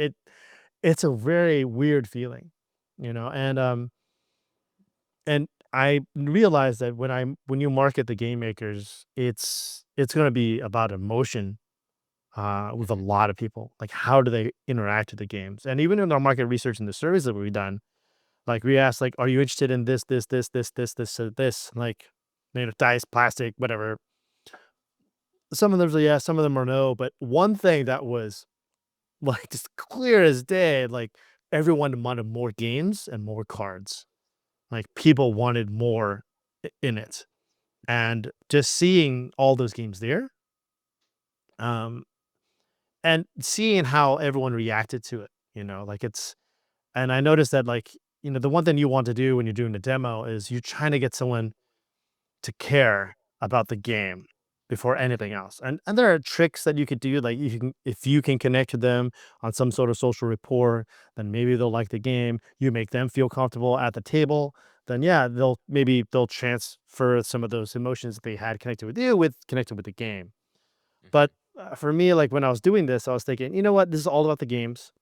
S4: it's a very weird feeling, and I realize that when you market the game makers, it's going to be about emotion with a lot of people. Like how do they interact with the games? And even in our market research and the surveys that we've done, like we asked, like, are you interested in this, this, this, this, this, this, this? Like dice, plastic, whatever. Some of them are yes, some of them are no. But one thing that was like just clear as day, like everyone wanted more games and more cards. Like people wanted more in it. And just seeing all those games there, um, and seeing how everyone reacted to it, like and I noticed that like, the one thing you want to do when you're doing the demo is you're trying to get someone to care about the game before anything else. And there are tricks that you could do, like if you can connect to them on some sort of social rapport, then maybe they'll like the game. You make them feel comfortable at the table, then yeah, they'll transfer some of those emotions that they had connected with you with connected with the game. But for me, like when I was doing this, I was thinking, you know what, this is all about the games.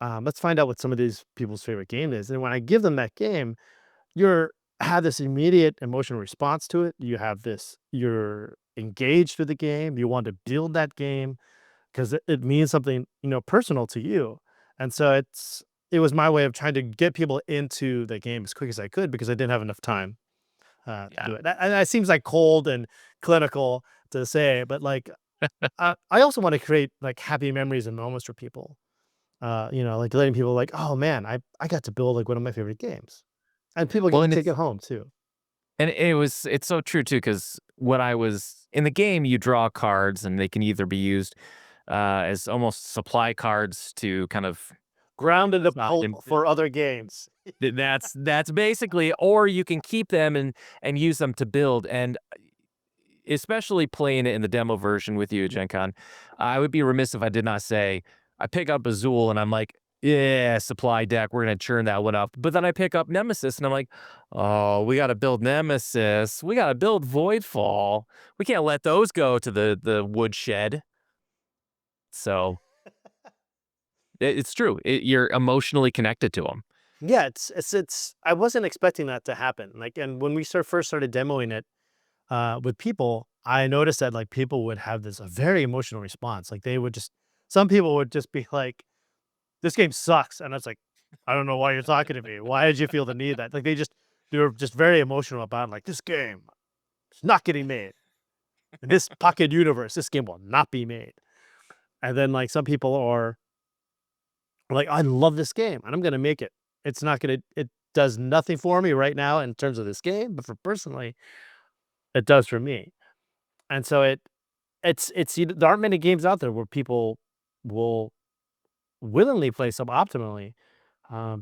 S4: Let's find out what some of these people's favorite game is. And when I give them that game, you're have this immediate emotional response to it. You're engaged with the game. You want to build that game because it means something, personal to you. And so it was my way of trying to get people into the game as quick as I could because I didn't have enough time to do it. And it seems like cold and clinical to say, but like I also want to create like happy memories and moments for people. Like letting people like, oh man, I got to build like one of my favorite games. And people
S1: Well,
S4: can
S1: and
S4: take it home too.
S1: it's so true too, because when I was in the game, you draw cards and they can either be used as almost supply cards to kind of
S4: Grounded the
S1: not
S4: pulp for other games.
S1: that's basically, or you can keep them and use them to build. And especially playing it in the demo version with you at Gen Con, I would be remiss if I did not say I pick up Azul and I'm like, yeah, supply deck, we're gonna churn that one up. But then I pick up Nemesis and I'm like, oh, we gotta build Nemesis. We gotta build Voidfall. We can't let those go to the woodshed. So it's true. You're emotionally connected to them.
S4: Yeah, it's I wasn't expecting that to happen. Like, and when we first started demoing it with people, I noticed that like people would have this a very emotional response. Like some people would just be like, "This game sucks," and I was like, "I don't know why you're talking to me. Why did you feel the need that?" Like they were just very emotional about it, like this game is not getting made in this pocket universe. This game will not be made. And then like some people are like, "I love this game and I'm gonna make it. It does nothing for me right now in terms of this game, but for personally, it does for me." And so there aren't many games out there where people will willingly play suboptimally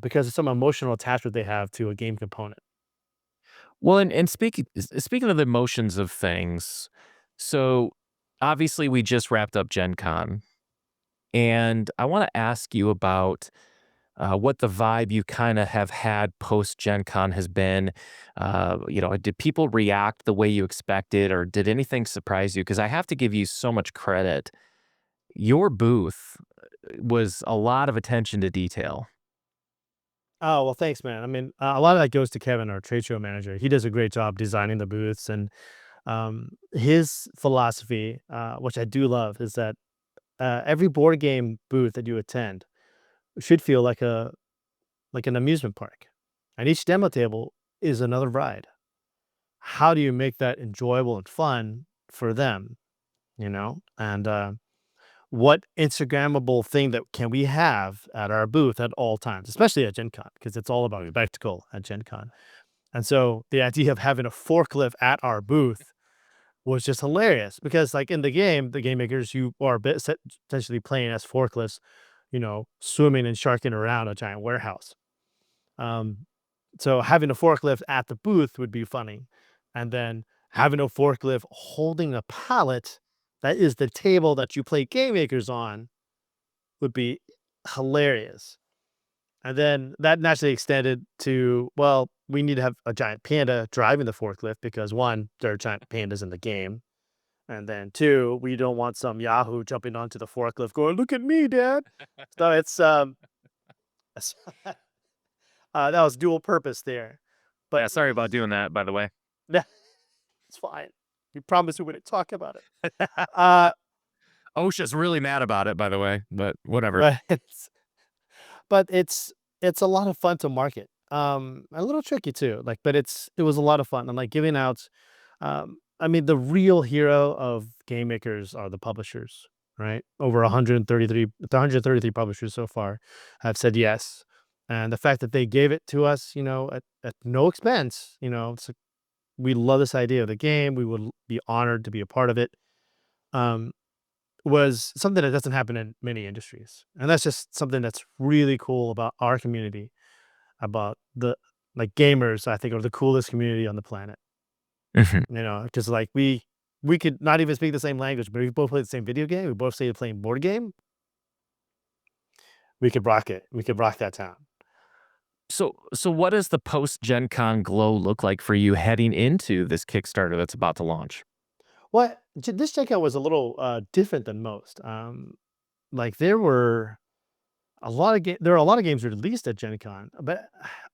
S4: because of some emotional attachment they have to a game component.
S1: Well, and speaking of the emotions of things, so obviously we just wrapped up Gen Con, and I want to ask you about what the vibe you kind of have had post Gen Con has been. Did people react the way you expected, or did anything surprise you? Because I have to give you so much credit. Your booth was a lot of attention to detail.
S4: Oh, well, thanks, man. I mean, a lot of that goes to Kevin, our trade show manager. He does a great job designing the booths, and his philosophy, which I do love, is that every board game booth that you attend should feel like an amusement park, and each demo table is another ride. How do you make that enjoyable and fun for them? And what Instagrammable thing that can we have at our booth at all times, especially at Gen Con, because it's all about spectacle at Gen Con. And so the idea of having a forklift at our booth was just hilarious because like in the game makers, you are essentially playing as forklifts, swimming and sharking around a giant warehouse. Um, so having a forklift at the booth would be funny. And then having a forklift holding a pallet that is the table that you play game makers on would be hilarious. And then that naturally extended to, well, we need to have a giant panda driving the forklift because one, there are giant pandas in the game. And then two, we don't want some Yahoo jumping onto the forklift going, "Look at me, Dad." So that was dual purpose there. But
S1: Yeah, sorry about doing that, by the way.
S4: it's fine. We promised we wouldn't talk about it. Uh,
S1: OSHA's really mad about it, by the way, but whatever.
S4: but it's a lot of fun to market. A little tricky too. Like, but it was a lot of fun. And like giving out I mean, the real hero of game makers are the publishers, right? Over 133 publishers so far have said yes. And the fact that they gave it to us, at no expense, it's like, we love this idea of the game. We would be honored to be a part of it. Um, was something that doesn't happen in many industries. And that's just something that's really cool about our community, about the like gamers, I think, are the coolest community on the planet. Because like we could not even speak the same language, but we both play the same video game. We both say playing board game. We could rock it. We could rock that town.
S1: So what does the post Gen Con glow look like for you heading into this Kickstarter that's about to launch?
S4: Well, this checkout was a little different than most. Like there were there are a lot of games released at Gen Con, but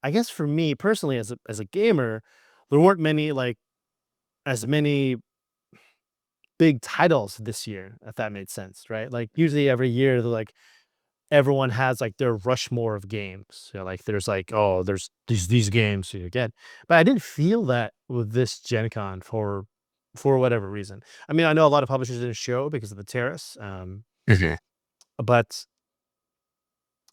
S4: I guess for me personally, as a gamer, there weren't as many big titles this year, if that made sense, right? Like usually every year, they're like everyone has like their Rushmore of games. Like there's like, oh, there's these games you get. But I didn't feel that with this Gen Con for whatever reason. I mean, I know a lot of publishers didn't show because of the tariffs. But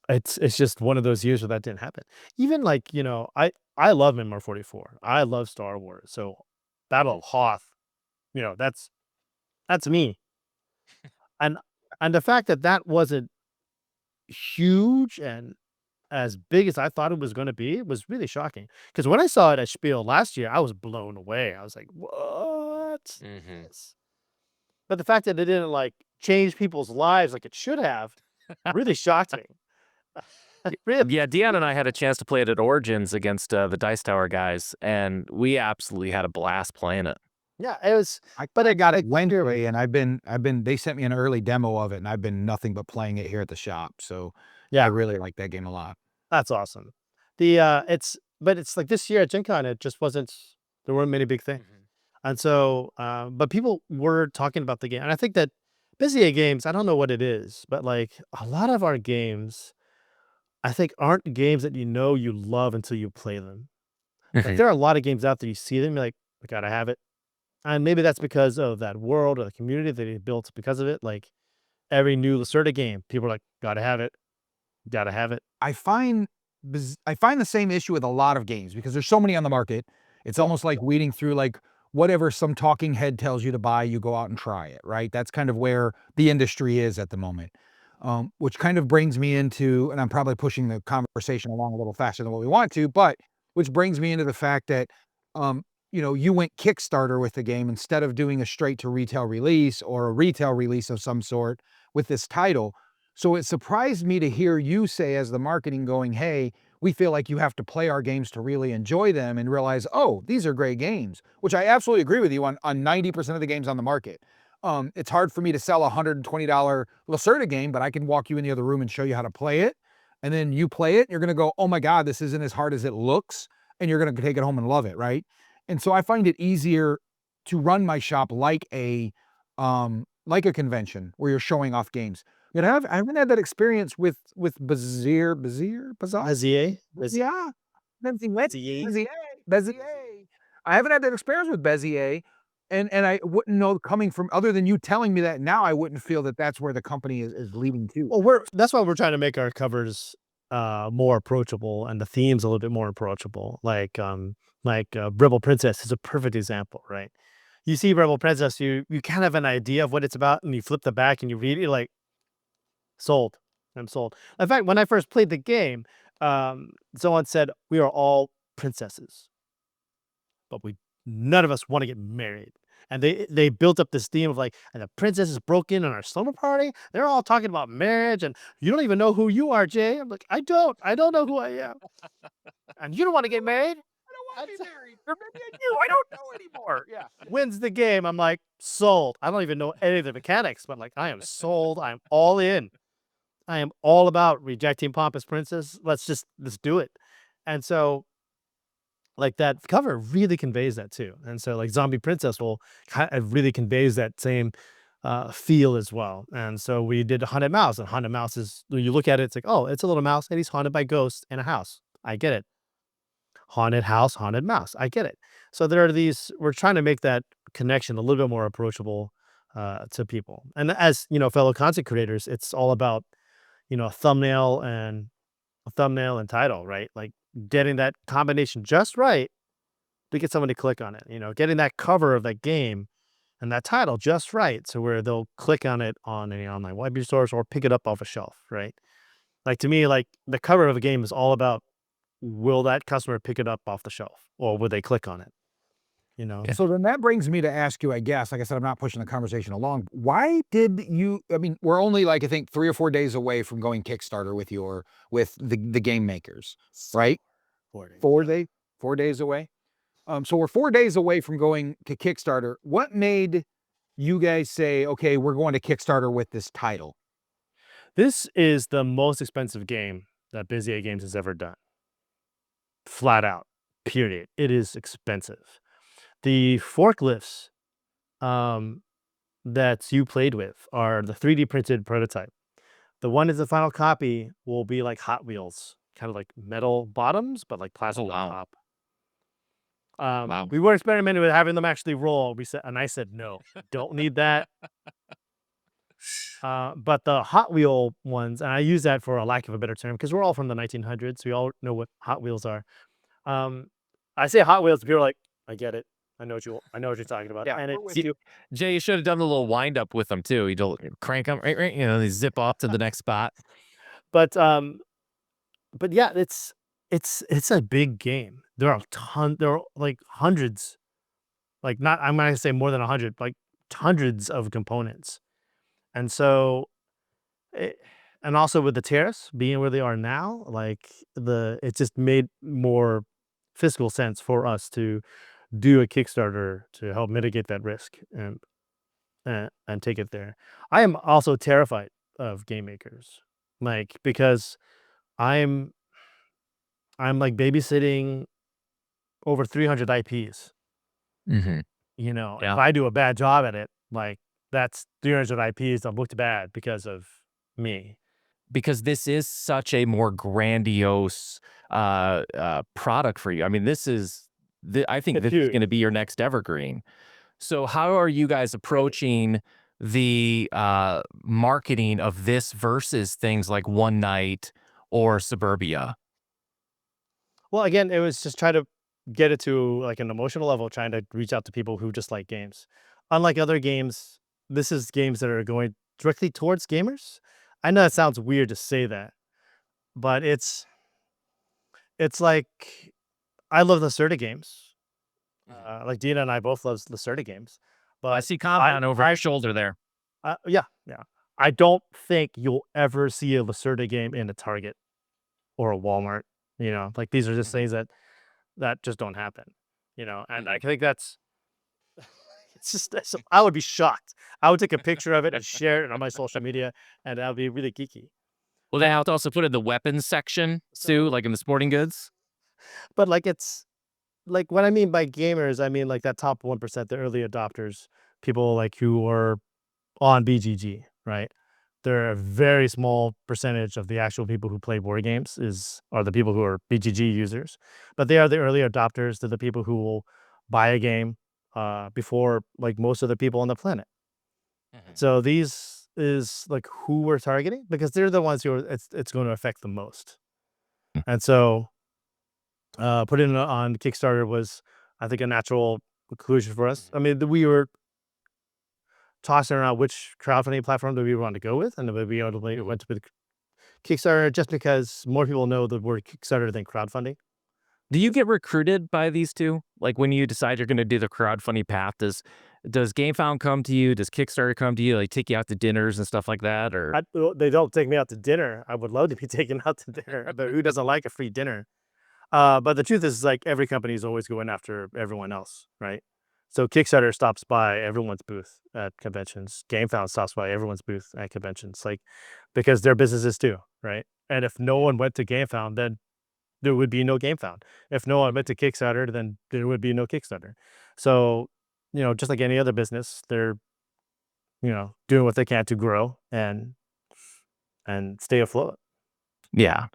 S4: it's just one of those years where that didn't happen. Even like, I love Memoir 44. I love Star Wars. So Battle of Hoth, that's me. And the fact that that wasn't huge and as big as I thought it was going to be was really shocking. Because when I saw it at Spiel last year, I was blown away. I was like, "What?" Yes. But the fact that it didn't like change people's lives like it should have really shocked me. Really.
S1: Yeah, Deon and I had a chance to play it at Origins against the Dice Tower guys, and we absolutely had a blast playing it.
S4: Yeah, it was.
S5: I got it Wednesday, and I've been. They sent me an early demo of it, and I've been nothing but playing it here at the shop. So
S4: Yeah,
S5: I really like that game a lot.
S4: that's awesome. But it's like this year at Gen Con, it just wasn't. There weren't many big things, and so, but people were talking about the game, and I think that Bezier Games. I don't know what it is, but like a lot of our games, I think aren't games that you love until you play them. Like there are a lot of games out there you see them, you're like, I gotta have it. And maybe that's because of that world or the community that they built because of it. Like every new Lacerda game, people are like, gotta have it, gotta have it.
S5: I find the same issue with a lot of games because there's so many on the market. It's almost like weeding through like whatever some talking head tells you to buy, you go out and try it, right? That's kind of where the industry is at the moment. Which kind of brings me into, and I'm probably pushing the conversation along a little faster than what we want to, but which brings me into the fact that, you went Kickstarter with the game instead of doing a straight to retail release or a retail release of some sort with this title. So it surprised me to hear you say as the marketing going, hey, we feel like you have to play our games to really enjoy them and realize, oh, these are great games, which I absolutely agree with you on 90% of the games on the market. It's hard for me to sell a $120 Lacerda game, but I can walk you in the other room and show you how to play it. And then you play it, and you're going to go, oh my God, this isn't as hard as it looks. And you're going to take it home and love it, right? And so I find it easier to run my shop like a convention where you're showing off games. I haven't had that experience with Bezier.
S4: Bezier?
S5: Yeah. Bezier. I haven't had that experience with Bezier. And I wouldn't know coming from, other than you telling me that now, I wouldn't feel that that's where the company is leading to.
S4: Well, that's why we're trying to make our covers more approachable and the themes a little bit more approachable. Like Rebel Princess is a perfect example, right? You see Rebel Princess, you kind of have an idea of what it's about, and you flip the back and you read it, you're like, sold. I'm sold. In fact, when I first played the game, someone said we are all princesses, but none of us want to get married. And they built up this theme of like, and the princess is broken in our slumber party. They're all talking about marriage, and you don't even know who you are, Jay. I'm like, I don't know who I am. And you don't want to get married?
S5: I don't want to be married. Or maybe I do. I don't know anymore. Yeah.
S4: Wins the game. I'm like, sold. I don't even know any of the mechanics, but like, I am sold. I'm all in. I am all about rejecting Pompous Princess. Let's do it. And so, like, that cover really conveys that too. And so, like, Zombie Princess really conveys that same feel as well. And so we did Haunted Mouse, and Haunted Mouse is, when you look at it, it's like, oh, it's a little mouse and he's haunted by ghosts in a house. I get it. haunted house, haunted mouse. I get it. So there are these. We're trying to make that connection a little bit more approachable to people. And as fellow content creators, it's all about a thumbnail and title, right? Like getting that combination just right to get someone to click on it. Getting that cover of that game and that title just right, so where they'll click on it on any online web stores or pick it up off a shelf, right? Like to me, like the cover of a game is all about, will that customer pick it up off the shelf or will they click on it?
S1: Yeah.
S5: So then that brings me to ask you, I guess, like I said, I'm not pushing the conversation along. Why did you, I mean, we're only like, I think 3 or 4 days away from going Kickstarter with the game makers, right?
S4: 4 days.
S5: 4 days away. So we're 4 days away from going to Kickstarter. What made you guys say, okay, we're going to Kickstarter with this title?
S4: This is the most expensive game that Bezier Games has ever done. Flat out, period. It is expensive. The forklifts that you played with are the 3D printed prototype. The one is the final copy will be like Hot Wheels, kind of like metal bottoms, but like plastic on
S1: wow.
S4: top.
S1: Wow.
S4: We were experimenting with having them actually roll. I said no, don't need that. But the Hot Wheel ones, and I use that for a lack of a better term because we're all from the 1900s. We all know what Hot Wheels are. I say Hot Wheels, people are like, I get it. I know what you're talking about.
S5: Yeah,
S4: And
S5: we're with
S4: it's
S5: you.
S1: Jay, you should have done a little wind up with them too. You don't crank them, right? They zip off to the next spot.
S4: but yeah, it's a big game. There are there are like hundreds, like not I'm gonna say more than 100, like hundreds of components. And so and also with the tariffs being where they are now, like it just made more fiscal sense for us to do a Kickstarter to help mitigate that risk and take it there. I am also terrified of game makers, like because I'm like babysitting over 300 IPs.
S1: Mm-hmm.
S4: If
S1: Yeah.
S4: I do a bad job at it, like that's 300 IPs that looked bad because of me.
S1: Because this is such a more grandiose product for you. I mean, I think
S4: It's
S1: this is
S4: huge.
S1: going to be your next evergreen. So how are you guys approaching the marketing of this versus things like One Night or Suburbia?
S4: Well, again, it was just trying to get it to like an emotional level, trying to reach out to people who just like games. Unlike other games, this is games that are going directly towards gamers. I know it sounds weird to say that, but it's like I love Lacerda games. Like Dina and I both love Lacerda games. But
S1: I see Compound over your shoulder there.
S4: yeah. I don't think you'll ever see a Lacerda game in a Target or a Walmart. Like these are just things that just don't happen. And I think that's I would be shocked. I would take a picture of it and share it on my social media, and that would be really geeky.
S1: Well, they have to also put in the weapons section too, like in the sporting goods.
S4: But like it's like what I mean by gamers, I mean like that top 1%, the early adopters, people like who are on BGG, right? They're a very small percentage of the actual people who play board games are the people who are BGG users, but they are the early adopters. They're the people who will buy a game before like most of the people on the planet. So these is like who we're targeting because they're the ones who it's going to affect the most. And so putting it on Kickstarter was, I think, a natural conclusion for us. I mean, we were tossing around which crowdfunding platform that we want to go with, and then we ultimately went with Kickstarter just because more people know the word Kickstarter than crowdfunding.
S1: Do you get recruited by these two? Like when you decide you're going to do the crowdfunding path, does GameFound come to you? Does Kickstarter come to you? Like take you out to dinners and stuff like that? Or
S4: They don't take me out to dinner. I would love to be taken out to dinner, but who doesn't like a free dinner? But the truth is, like every company is always going after everyone else, right? So Kickstarter stops by everyone's booth at conventions. GameFound stops by everyone's booth at conventions, like because they're businesses too, right? And if no one went to GameFound, then there would be no GameFound. If no one went to Kickstarter, then there would be no Kickstarter. So, just like any other business, they're, doing what they can to grow and stay afloat.
S1: yeah.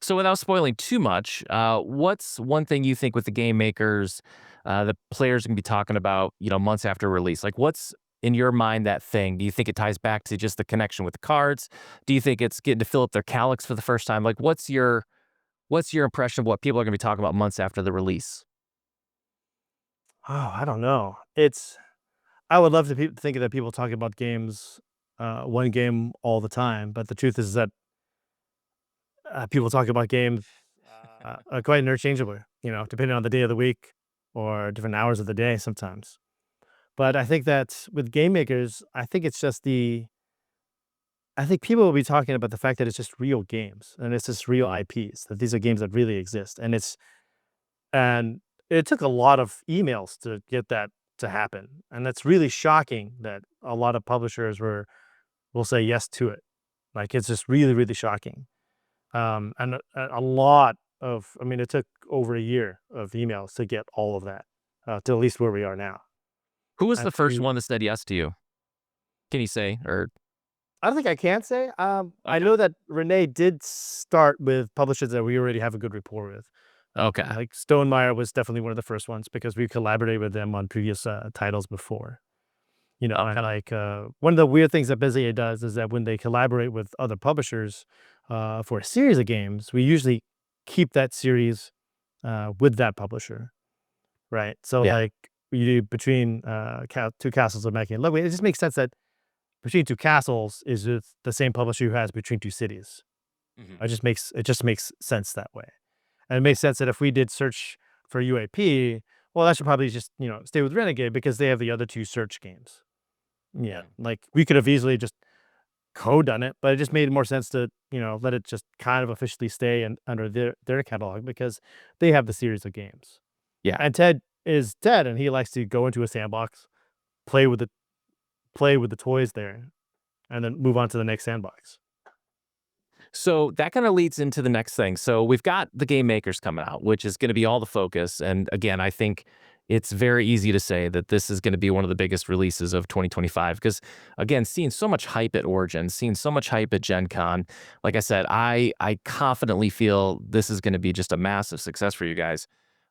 S1: So without spoiling too much, what's one thing you think with the game makers, the players are gonna be talking about, months after release? Like, what's in your mind that thing? Do you think it ties back to just the connection with the cards? Do you think it's getting to fill up their calyx for the first time? Like, what's your impression of what people are gonna be talking about months after the release?
S4: Oh, I don't know. I would love to think that people talk about games, one game all the time, but the truth is that people talk about games quite interchangeably, depending on the day of the week or different hours of the day sometimes. But I think that with game makers, I think it's just I think people will be talking about the fact that it's just real games and it's just real IPs, that these are games that really exist. And it took a lot of emails to get that to happen. And that's really shocking that a lot of publishers will say yes to it. Like it's just really, really shocking. And a lot of, I mean, it took over a year of emails to get all of that to at least where we are now.
S1: Who was the
S4: That's
S1: first
S4: really,
S1: one that said yes to you? Can you say? Or
S4: I don't think I can say. I
S1: okay,
S4: know that Renee did start with publishers that we already have a good rapport with.
S1: okay,
S4: Like Stonemeyer was definitely one of the first ones because we collaborated with them on previous titles before. And like one of the weird things that Bezier does is that when they collaborate with other publishers for a series of games, we usually keep that series with that publisher, right? So
S1: yeah,
S4: like you do between Two Castles of Mad King Ludwig, it just makes sense that Between Two Castles is with the same publisher who has Between Two Cities.
S1: mhm,
S4: It just makes sense that way. And it makes sense that if we did search for UAP, well, that should probably just, stay with Renegade because they have the other two search games. Yeah.
S1: mhm,
S4: Like we could have easily just co-done it, but it just made more sense to, let it just kind of officially stay under their catalog because they have the series of games.
S1: yeah.
S4: And Ted is Ted and he likes to go into a sandbox, play with the toys there, and then move on to the next sandbox.
S1: So that kind of leads into the next thing. So we've got the game makers coming out, which is going to be all the focus. And again, I think it's very easy to say that this is going to be one of the biggest releases of 2025 because again, seeing so much hype at Origin, seeing so much hype at Gen Con, like I said, I confidently feel this is going to be just a massive success for you guys.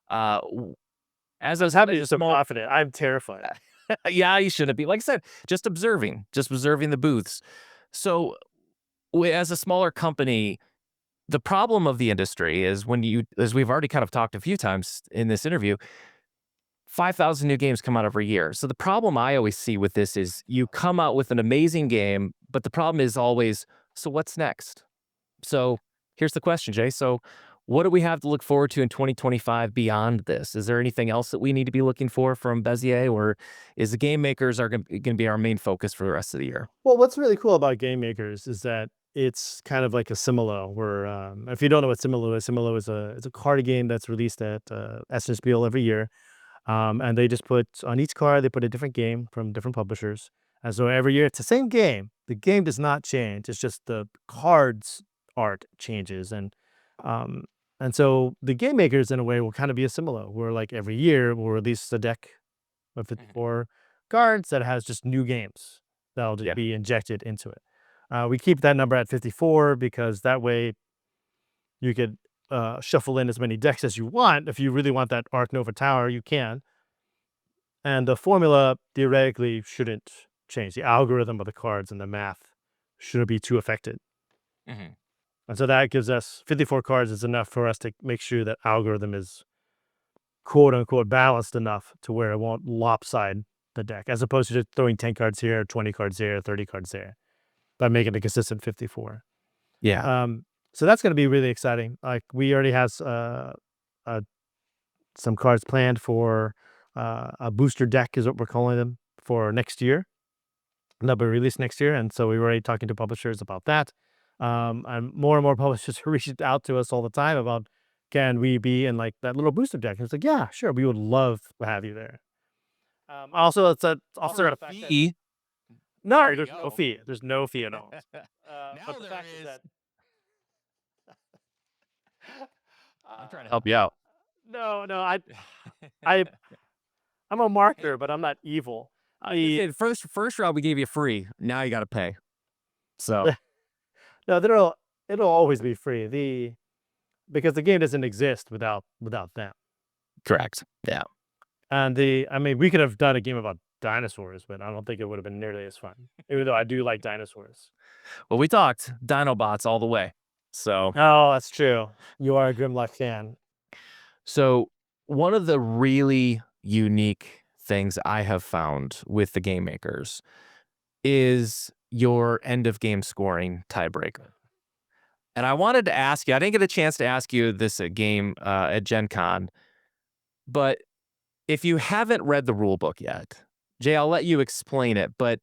S1: W- as I was having
S4: You're
S1: a
S4: so
S1: small,
S4: confident. I'm terrified.
S1: yeah, you shouldn't be. Like I said, just observing the booths. So as a smaller company, the problem of the industry is as we've already kind of talked a few times in this interview, 5,000 new games come out every year. So the problem I always see with this is you come out with an amazing game, but the problem is always, so what's next? So here's the question, Jay. So what do we have to look forward to in 2025 beyond this? Is there anything else that we need to be looking for from Bezier, or is the game makers are going to be our main focus for the rest of the year?
S4: Well, what's really cool about Game Makers is that it's kind of like a Similo, where if you don't know what Similo is a card game that's released at Essen Spiel every year. And they just put on each card, they put a different game from different publishers. And so every year it's the same game. The game does not change. It's just the cards art changes. Um, and so the game makers in a way will kind of be a Similo, where like every year we'll release a deck of
S1: Mhm.
S4: 54 cards that has just new games that'll just
S1: Yeah.
S4: be injected into it. We keep that number at 54 because that way you could shuffle in as many decks as you want. If you really want that Arc Nova Tower, you can. And the formula theoretically shouldn't change. The algorithm of the cards and the math shouldn't be too affected.
S1: Mhm.
S4: And so that gives us 54 cards is enough for us to make sure that algorithm is quote unquote balanced enough to where it won't lopside the deck, as opposed to just throwing 10 cards here, 20 cards there, 30 cards there, by making a consistent 54.
S1: Yeah.
S4: Um, so that's going to be really exciting. Like we already has uh, some cards planned for a booster deck, is what we're calling them, for next year. That'll be released next year, and so we're already talking to publishers about that. And more publishers are reaching out to us all the time about, can we be in like that little booster deck? And it's like, yeah, sure, we would love to have you there. Also, also the fact that
S1: Fee.
S4: no, there's no fee. There's no fee at all. But the fact is that
S1: I'm trying to help you out.
S4: no, I I'm a marketer, but I'm not evil.
S1: First round we gave you free. Now you got to pay. So
S4: No, it'll always be free. because the game doesn't exist without them.
S1: Correct. Yeah.
S4: And I mean, we could have done a game about dinosaurs, but I don't think it would have been nearly as fun. Even though I do like dinosaurs.
S1: Well, we talked Dinobots all the way. So
S4: Oh, that's true. You are a Grimlock fan.
S1: So one of the really unique things I have found with the game makers is your end of game scoring tiebreaker. And I wanted to ask you, I didn't get a chance to ask you this at Gencon, but if you haven't read the rule book yet, Jay, I'll let you explain it, but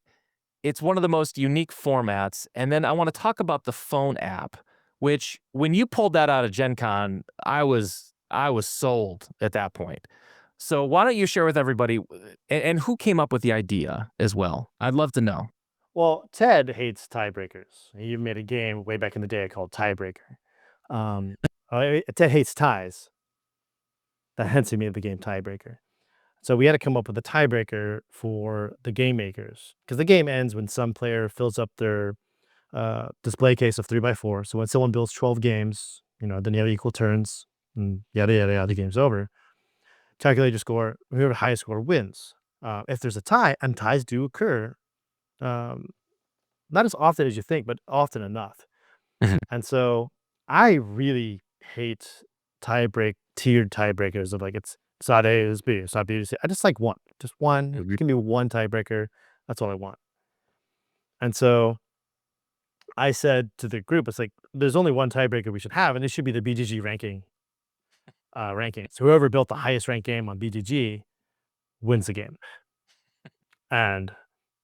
S1: it's one of the most unique formats. And then I want to talk about the phone app, which when you pulled that out of Gencon, I was sold at that point. So why don't you share with everybody and who came up with the idea as well? I'd love to know.
S4: Well, Ted hates tiebreakers. He made a game way back in the day called Tiebreaker. Ted hates ties. Hence he made the game Tiebreaker. So we had to come up with a tiebreaker for the game makers because the game ends when some player fills up their display case of 3x4. So when someone builds 12 games, then you have equal turns and yada, yada, yada, the game's over. Calculate your score. Whoever the highest score wins. If there's a tie, and ties do occur, not as often as you think, but often enough. And so I really hate tiered tiebreakers of like it's side A is B, side B is C. I just like one. Just one. You can do one tiebreaker. That's all I want. And so I said to the group, it's like there's only one tiebreaker we should have, and it should be the BGG ranking. So whoever built the highest ranked game on BGG wins the game. And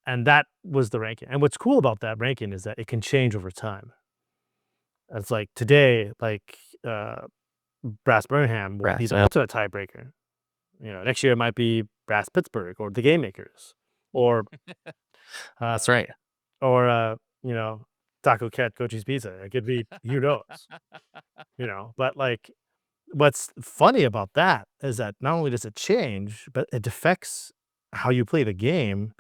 S4: that was the ranking. And what's cool about that ranking is that it can change over time. It's like today, like Brass Birmingham, he's also a tiebreaker. Next year it might be Brass Pittsburgh or the Game Makers, or
S1: that's right.
S4: Or Taco Cat Cochise Pizza. It could be who knows. But like what's funny about that is that not only does it change, but it affects how you play the game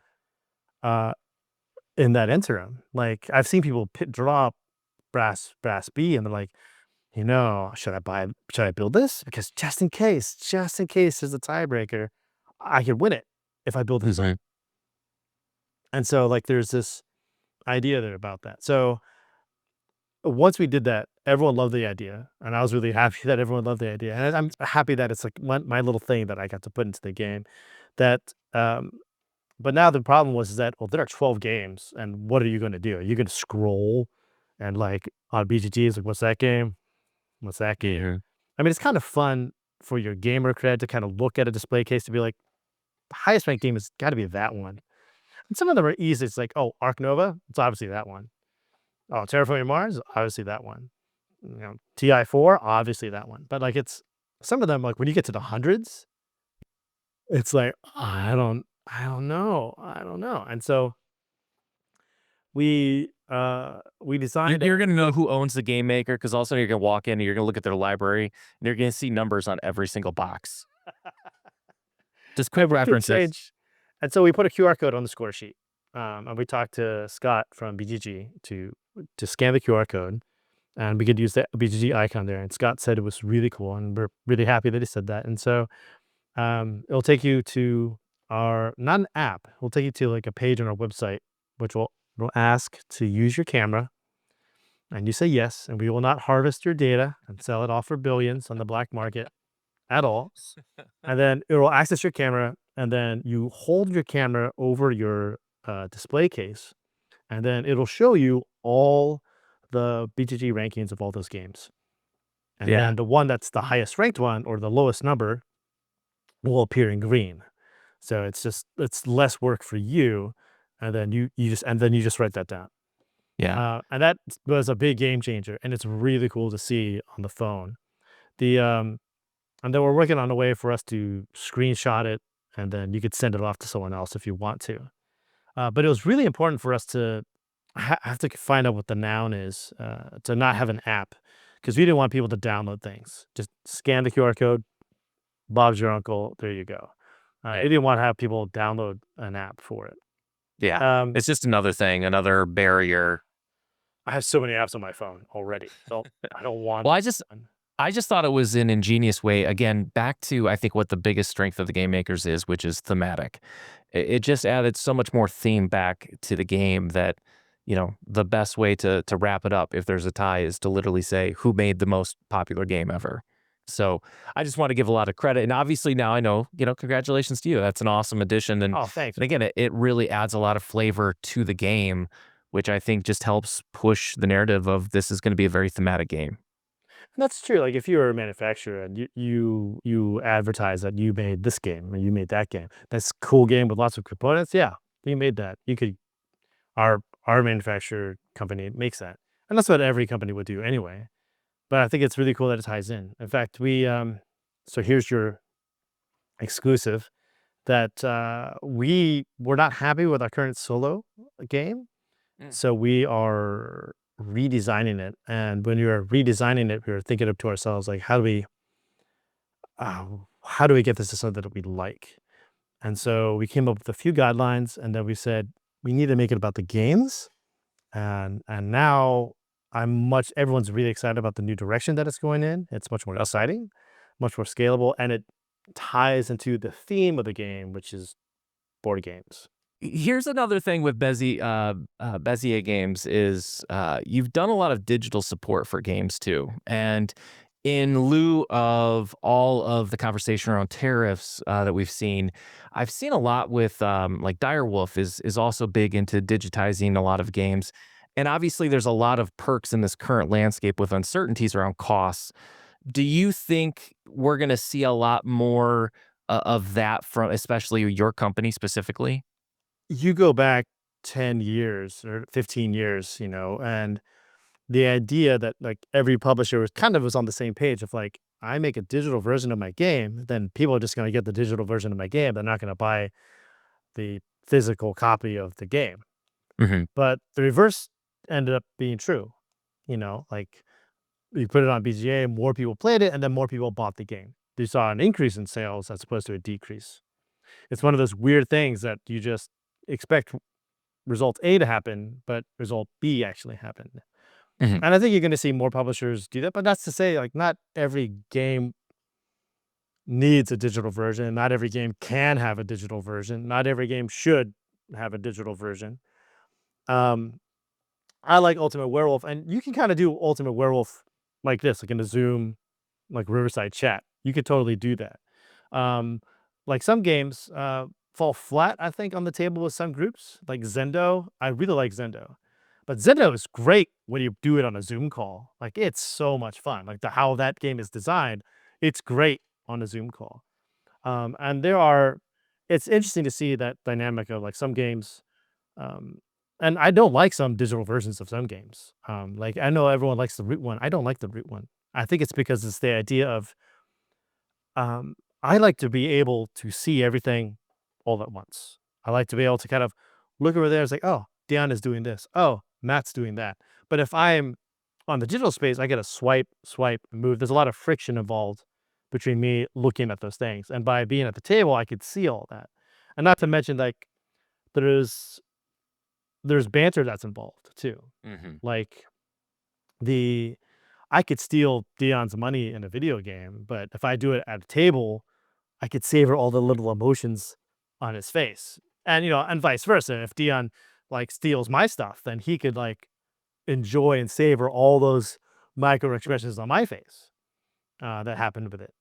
S4: in that interim. Like I've seen people draw brass B and they're like, should I build this? Because just in case there's a tiebreaker, I could win it if I build this. And so like there's this idea there about that. So once we did that, everyone loved the idea, and I was really happy that everyone loved the idea. And I'm happy that it's like my little thing that I got to put into the game. But now the problem was that there are 12 games, and what are you going to do? Are you going to scroll and like on BGG is like, what's that game? What's that game?
S1: Yeah.
S4: I mean, it's kind of fun for your gamer cred to kind of look at a display case to be like, the highest ranked game has got to be that one. And some of them are easy. It's like, Arc Nova, it's obviously that one. Oh, Terraforming Mars, obviously that one. TI4, obviously that one. But like it's some of them, like when you get to the hundreds, it's like, I don't know. And so we designed.
S1: You're going to know who owns the game maker because also you're going to walk in and you're going to look at their library and you're going to see numbers on every single box. Just quick references.
S4: And so we put a QR code on the score sheet. And we talked to Scott from BGG to scan the QR code, and we could use the BGG icon there. And Scott said it was really cool, and we're really happy that he said that. And so it'll take you to not an app, it'll take you to like a page on our website, which will ask to use your camera. And you say yes, and we will not harvest your data and sell it off for billions on the black market at all. And then it will access your camera, and then you hold your camera over your display case, and then it'll show you all the BGG rankings of all those games. And then the one that's the highest ranked one or the lowest number will appear in green. So it's less work for you, and then you just write that down.
S1: Yeah.
S4: And that was a big game changer, and it's really cool to see on the phone. And then we're working on a way for us to screenshot it, and then you could send it off to someone else if you want to. But it was really important for us to have to find out what the noun is, to not have an app, because we didn't want people to download things. Just scan the QR code, Bob's your uncle, there you go. We didn't want to have people download an app for it.
S1: Yeah. It's just another thing, another barrier.
S4: I have so many apps on my phone already, so I don't want.
S1: Well, I just thought it was an ingenious way, again, back to I think what the biggest strength of the game makers is, which is thematic. It just added so much more theme back to the game that, the best way to wrap it up if there's a tie is to literally say who made the most popular game ever. So I just want to give a lot of credit. And obviously now I know, congratulations to you. That's an awesome addition. And,
S4: Oh, thanks.
S1: and again, it really adds a lot of flavor to the game, which I think just helps push the narrative of this is going to be a very thematic game.
S4: And that's true. Like if you were a manufacturer and you advertise that you made this game or you made that game, that's a cool game with lots of components. Yeah, you made that. You could our manufacturer company makes that, and that's what every company would do anyway. But I think it's really cool that it ties in. In fact, we so here's your exclusive that we were not happy with our current solo game, so we are redesigning it. And when we were redesigning it, we were thinking up to ourselves like, how do we get this to something that we like? And so we came up with a few guidelines, and then we said we need to make it about the games. And now everyone's really excited about the new direction that it's going in. It's much more exciting, much more scalable, and it ties into the theme of the game, which is board games.
S1: Here's another thing with Bezier Games is you've done a lot of digital support for games too. And in lieu of all of the conversation around tariffs that we've seen, I've seen a lot with like Direwolf is also big into digitizing a lot of games. And obviously there's a lot of perks in this current landscape with uncertainties around costs. Do you think we're going to see a lot more of that from especially your company specifically?
S4: You go back 10 years or 15 years, and the idea that like every publisher was on the same page of like, I make a digital version of my game, then people are just going to get the digital version of my game. They're not going to buy the physical copy of the game.
S1: Hmm.
S4: But the reverse ended up being true. Like you put it on BGA, more people played it, and then more people bought the game. You saw an increase in sales as opposed to a decrease. It's one of those weird things that you just expect result A to happen, but result B actually happened.
S1: Hmm.
S4: And I think you're going to see more publishers do that. But that's to say, like, not every game needs a digital version. Not every game can have a digital version. Not every game should have a digital version. I like Ultimate Werewolf, and you can kind of do Ultimate Werewolf like this, like in a Zoom, like Riverside chat. You could totally do that. Like some games fall flat, I think, on the table with some groups, like Zendo. I really like Zendo. But Zendo is great when you do it on a Zoom call. Like it's so much fun. Like how that game is designed, it's great on a Zoom call. And it's interesting to see that dynamic of like some games. And I don't like some digital versions of some games. Like I know everyone likes the root one. I don't like the root one. I think it's because it's the idea of I like to be able to see everything all at once. I like to be able to kind of look over there. It's like, oh, Deon is doing this. Oh, Matt's doing that. But if I'm on the digital space, I get a swipe, move. There's a lot of friction involved between me looking at those things. And by being at the table, I could see all that. And not to mention, like, there's banter that's involved too.
S1: Hmm.
S4: Like I could steal Deon's money in a video game, but if I do it at a table, I could savor all the little emotions on his face. And and vice versa. If Deon like steals my stuff, then he could like enjoy and savor all those micro expressions on my face that happened with it.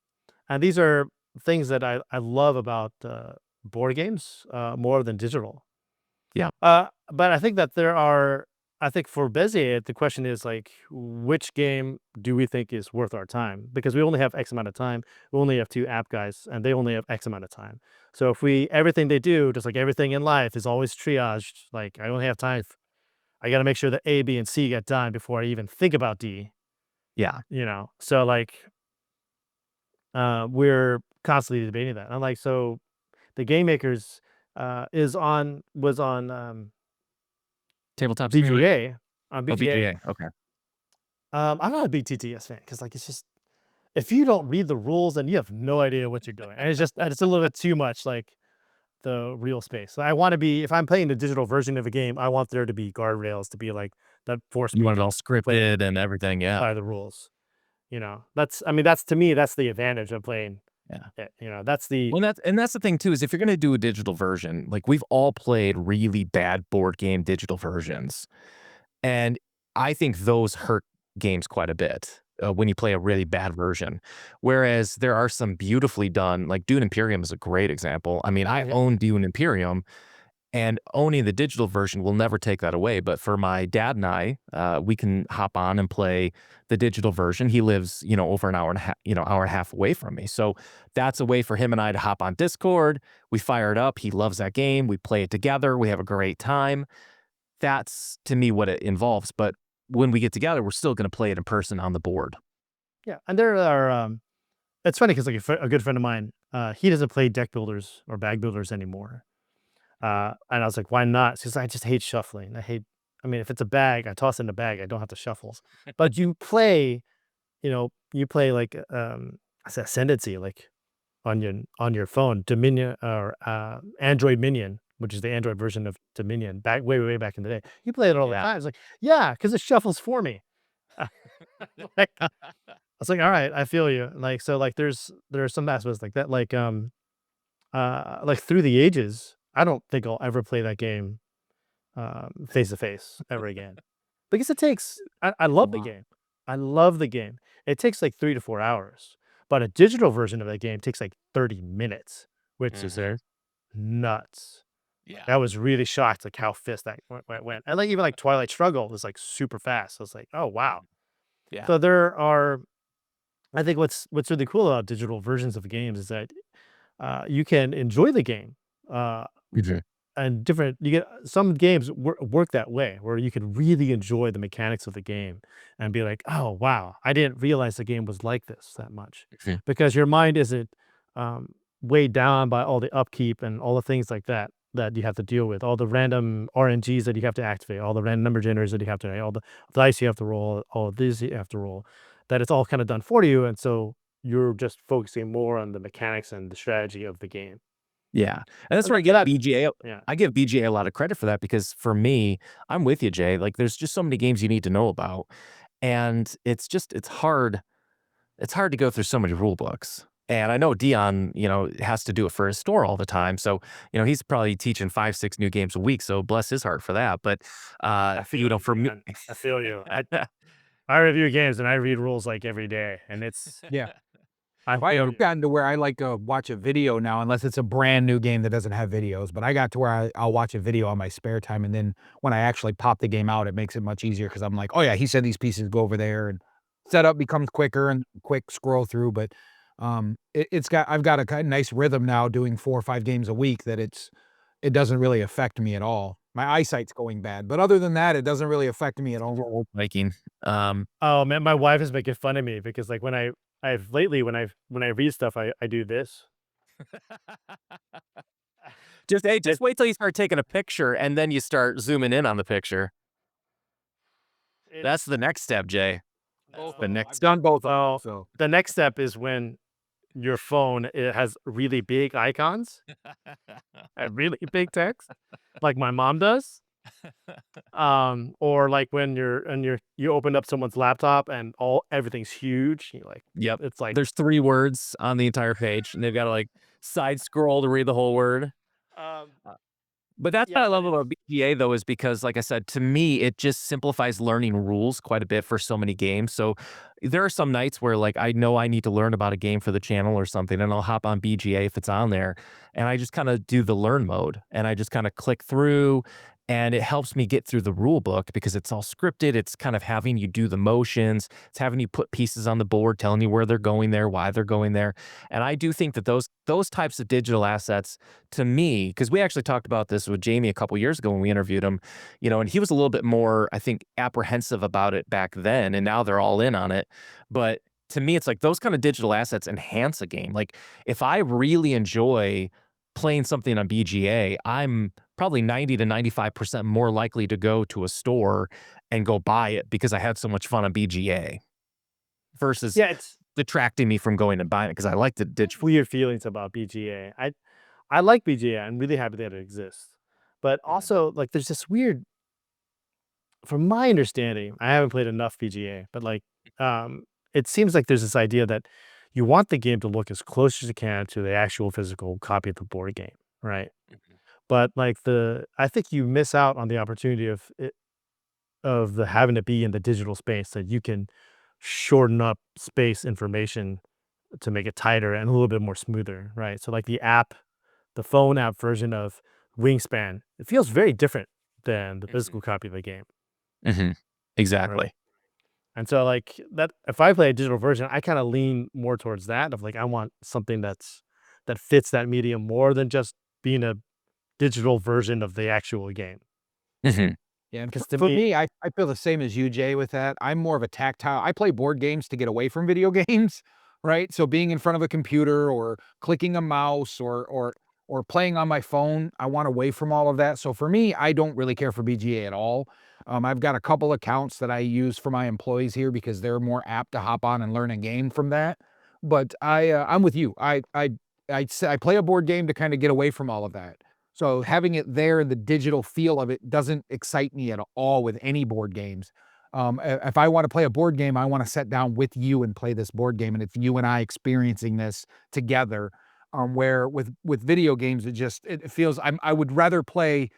S4: And these are things that I love about board games more than digital.
S1: Yeah.
S4: But I think that I think for Bezier, the question is like, which game do we think is worth our time? Because we only have X amount of time. We only have 2 app guys, and they only have X amount of time. So if everything they do, just like everything in life, is always triaged. Like I only have time. I got to make sure that A, B, and C get done before I even think about D.
S1: Yeah.
S4: So like, we're constantly debating that. And like, so the Game Makers was on
S1: Tabletop simulator.
S4: BGA. On
S1: Oh,
S4: BGA.
S1: BGA. Okay.
S4: I'm not a big TTS fan because like it's just if you don't read the rules, then you have no idea what you're doing, and it's a little bit too much like the real space. So I want to be if I'm playing the digital version of a game, I want there to be guardrails to be like that force
S1: You
S4: me
S1: want it
S4: to
S1: all scripted and everything. Yeah.
S4: by the rules. That's to me, that's the advantage of playing.
S1: Yeah.
S4: That's the
S1: Well, that's the thing too, is if you're gonna do a digital version, like we've all played really bad board game digital versions, and I think those hurt games quite a bit when you play a really bad version. Whereas there are some beautifully done, like Dune Imperium is a great example. I mean, I
S4: Yeah.
S1: own Dune Imperium, and owning the digital version will never take that away. But for my dad and I, we can hop on and play the digital version. He lives, over an hour and a half, hour and a half away from me. So that's a way for him and I to hop on Discord. We fire it up. He loves that game. We play it together. We have a great time. That's to me what it involves. But when we get together, we're still going to play it in person on the board.
S4: Yeah, and there are. It's funny because like a good friend of mine, he doesn't play deck builders or bag builders anymore. And I was like, why not? Because I just hate shuffling. If it's a bag, I toss it in a bag. I don't have to shuffle. But you play like Ascendancy, like on your phone, Dominion or Android Minion, which is the Android version of Dominion, back way back in the day. You play it all the
S1: Yeah.
S4: time. It's like, yeah, because it shuffles for me. Like, I was like, all right, I feel you. Like, so like there are some aspects like that. Like Through the Ages, I don't think I'll ever play that game face to face ever again. Because it takes I love the
S1: Wow.
S4: game. I love the game. It takes like 3 to 4 hours. But a digital version of that game takes like 30 minutes, which is nuts.
S1: Yeah.
S4: I was really shocked like how fast that went. And like even like Twilight Struggle was like super fast. I was like, oh wow.
S1: Yeah.
S4: So there are I think what's really cool about digital versions of games is that you can enjoy the game. And you get some games work that way where you can really enjoy the mechanics of the game and be like, oh wow, I didn't realize the game was like this that much, because your mind isn't weighed down by all the upkeep and all the things like that you have to deal with, all the random RNGs that you have to activate, all the random number generators that you have to, all the dice you have to roll, all of these you have to roll, that it's all kind of done for you, and so you're just focusing more on the mechanics and the strategy of the game.
S1: Yeah. And that's where I
S4: Yeah,
S1: give BGA.
S4: Yeah.
S1: I give BGA a lot of credit for that, because for me, I'm with you, Jay. Like there's just so many games you need to know about. And it's hard. It's hard to go through so many rule books. And I know Deon, has to do it for his store all the time. So, he's probably teaching 5, 6 new games a week. So bless his heart for that. But, for me,
S4: man. I feel you. I review games and I read rules like every day, and it's
S5: Yeah.
S4: I
S5: I've gotten to where I like to watch a video now, unless it's a brand new game that doesn't have videos. But I got to where I'll watch a video on my spare time, and then when I actually pop the game out, it makes it much easier because I'm like, oh yeah, he said these pieces go over there, and setup becomes quicker and quick scroll through. But I've got a nice rhythm now, doing 4 or 5 games a week, that it doesn't really affect me at all. My eyesight's going bad, but other than that, it doesn't really affect me at all.
S1: Viking.
S4: Oh man, my wife is making fun of me because like when I read stuff, I do this.
S1: Just wait till you start taking a picture and then you start zooming in on the picture. That's the next step, Jay.
S5: I've done both.
S4: Well,
S5: So
S4: the next step is when your phone, it has really big icons and really big text, like my mom does. Or like when you open up someone's laptop and everything's huge. You're like,
S1: Yep.
S4: it's like
S1: There's 3 words on the entire page, and they've got to like side scroll to read the whole word. But that's what I love about BGA, though, is because, like I said, to me, it just simplifies learning rules quite a bit for so many games. So there are some nights where, like, I know I need to learn about a game for the channel or something, and I'll hop on BGA if it's on there, and I just kind of do the learn mode, and I just kind of click through, and it helps me get through the rule book because it's all scripted. It's kind of having you do the motions. It's having you put pieces on the board, telling you where they're going there, why they're going there. And I do think that those types of digital assets, to me, because we actually talked about this with Jamie a couple years ago when we interviewed him, and he was a little bit more, I think, apprehensive about it back then, and now they're all in on it. But to me, it's like those kind of digital assets enhance a game. Like if I really enjoy playing something on BGA, I'm probably 90 to 95% more likely to go to a store and go buy it because I had so much fun on BGA versus
S4: it's
S1: detracting me from going and buying it because I like the digital.
S4: weird feelings about BGA. I like BGA. I'm really happy that it exists, but also like there's this weird. From my understanding, I haven't played enough BGA, but like it seems like there's this idea that you want the game to look as close as you can to the actual physical copy of the board game, right? But like I think you miss out on the opportunity of the having to be in the digital space that you can shorten up space information to make it tighter and a little bit more smoother, right? So like the phone app version of Wingspan, it feels very different than the physical copy of the game.
S1: Exactly.
S4: Right. And so like that, if I play a digital version, I kind of lean more towards that of like, I want something that fits that medium more than just being a digital version of the actual game.
S5: Yeah, and
S4: Because to
S5: for
S4: me,
S5: me, I feel the same as you, Jay, with that. I'm more of a tactile. I play board games to get away from video games, right? So being in front of a computer or clicking a mouse or playing on my phone, I want away from all of that. So for me, I don't really care for BGA at all. I've got a couple accounts that I use for my employees here because they're more apt to hop on and learn a game from that. But I'm with you. I play a board game to kind of get away from all of that. So having it there and the digital feel of it doesn't excite me at all with any board games. If I want to play a board game, I want to sit down with you and play this board game, and it's you and I experiencing this together. Where with video games, it feels I would rather play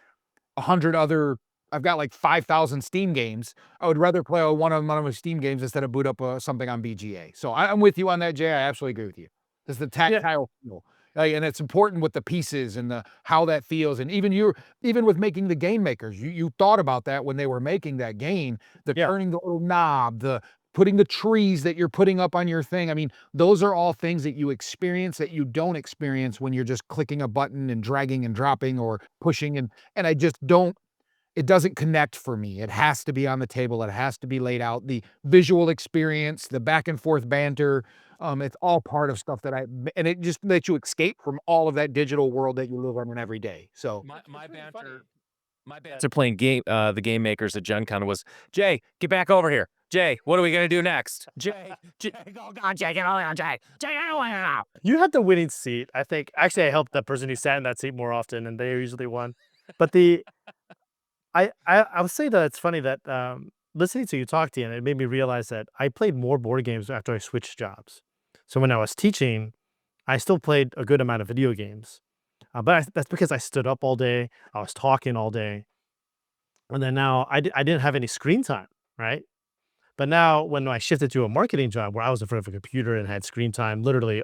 S5: 100 other. I've got like 5,000 Steam games. I would rather play one of my Steam games instead of boot up something on BGA. So I'm with you on that, Jay. I absolutely agree with you. It's the tactile feel. Like, and it's important with the pieces and how that feels. And even with making the game makers, you thought about that when they were making that game, turning the little knob, the putting the trees that you're putting up on your thing. I mean, those are all things that you experience that you don't experience when you're just clicking a button and dragging and dropping or pushing. And I just don't, it doesn't connect for me. It has to be on the table. It has to be laid out. The visual experience, the back and forth banter, it's all part of stuff and it just lets you escape from all of that digital world that you live in every day. So
S1: My banter playing the game makers at Gencon was, Jay, get back over here. Jay, what are we gonna do next? Jay,
S6: Go on, Jay. Get on, Jay. Jay,
S4: you had the winning seat. I think actually I helped that person who sat in that seat more often, and they usually won. But I would say that it's funny that listening to you talk, Deon, it made me realize that I played more board games after I switched jobs. So when I was teaching, I still played a good amount of video games, but that's because I stood up all day, I was talking all day, and then now I didn't have any screen time, right? But now when I shifted to a marketing job where I was in front of a computer and had screen time literally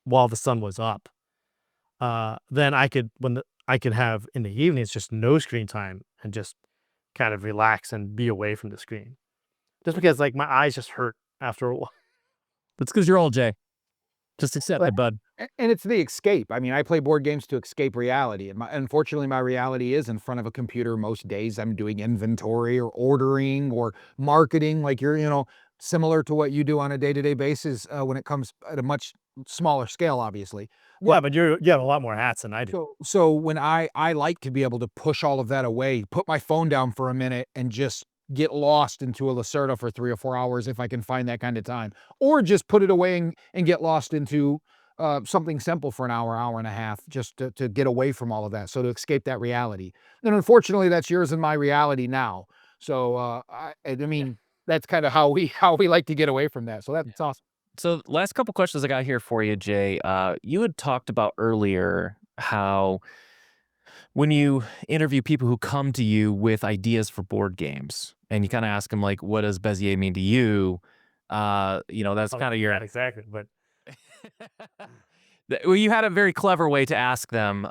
S4: while the sun was up, then I could have in the evenings just no screen time and just kind of relax and be away from the screen. Just because like my eyes just hurt after a while.
S1: that's because you're old, Jay. Just accept it, bud.
S5: And it's the escape. I mean, I play board games to escape reality. And unfortunately, my reality is in front of a computer most days. I'm doing inventory or ordering or marketing, like similar to what you do on a day-to-day basis when it comes at a much smaller scale, obviously.
S4: Yeah, but you have a lot more hats than I do.
S5: So when I like to be able to push all of that away, put my phone down for a minute and just get lost into a Lacerda for 3 or 4 hours if I can find that kind of time, or just put it away and get lost into something simple for an hour and a half, just to get away from all of that. So to escape that reality. And unfortunately, that's yours and my reality now. So I mean, that's kind of how we like to get away from that. So that's awesome.
S1: So last couple questions I got here for you, Jay. You had talked about earlier how when you interview people who come to you with ideas for board games and you kind of ask them like, what does Bezier mean to you? That's kind of your...
S4: exactly. But
S1: Well, you had a very clever way to ask them,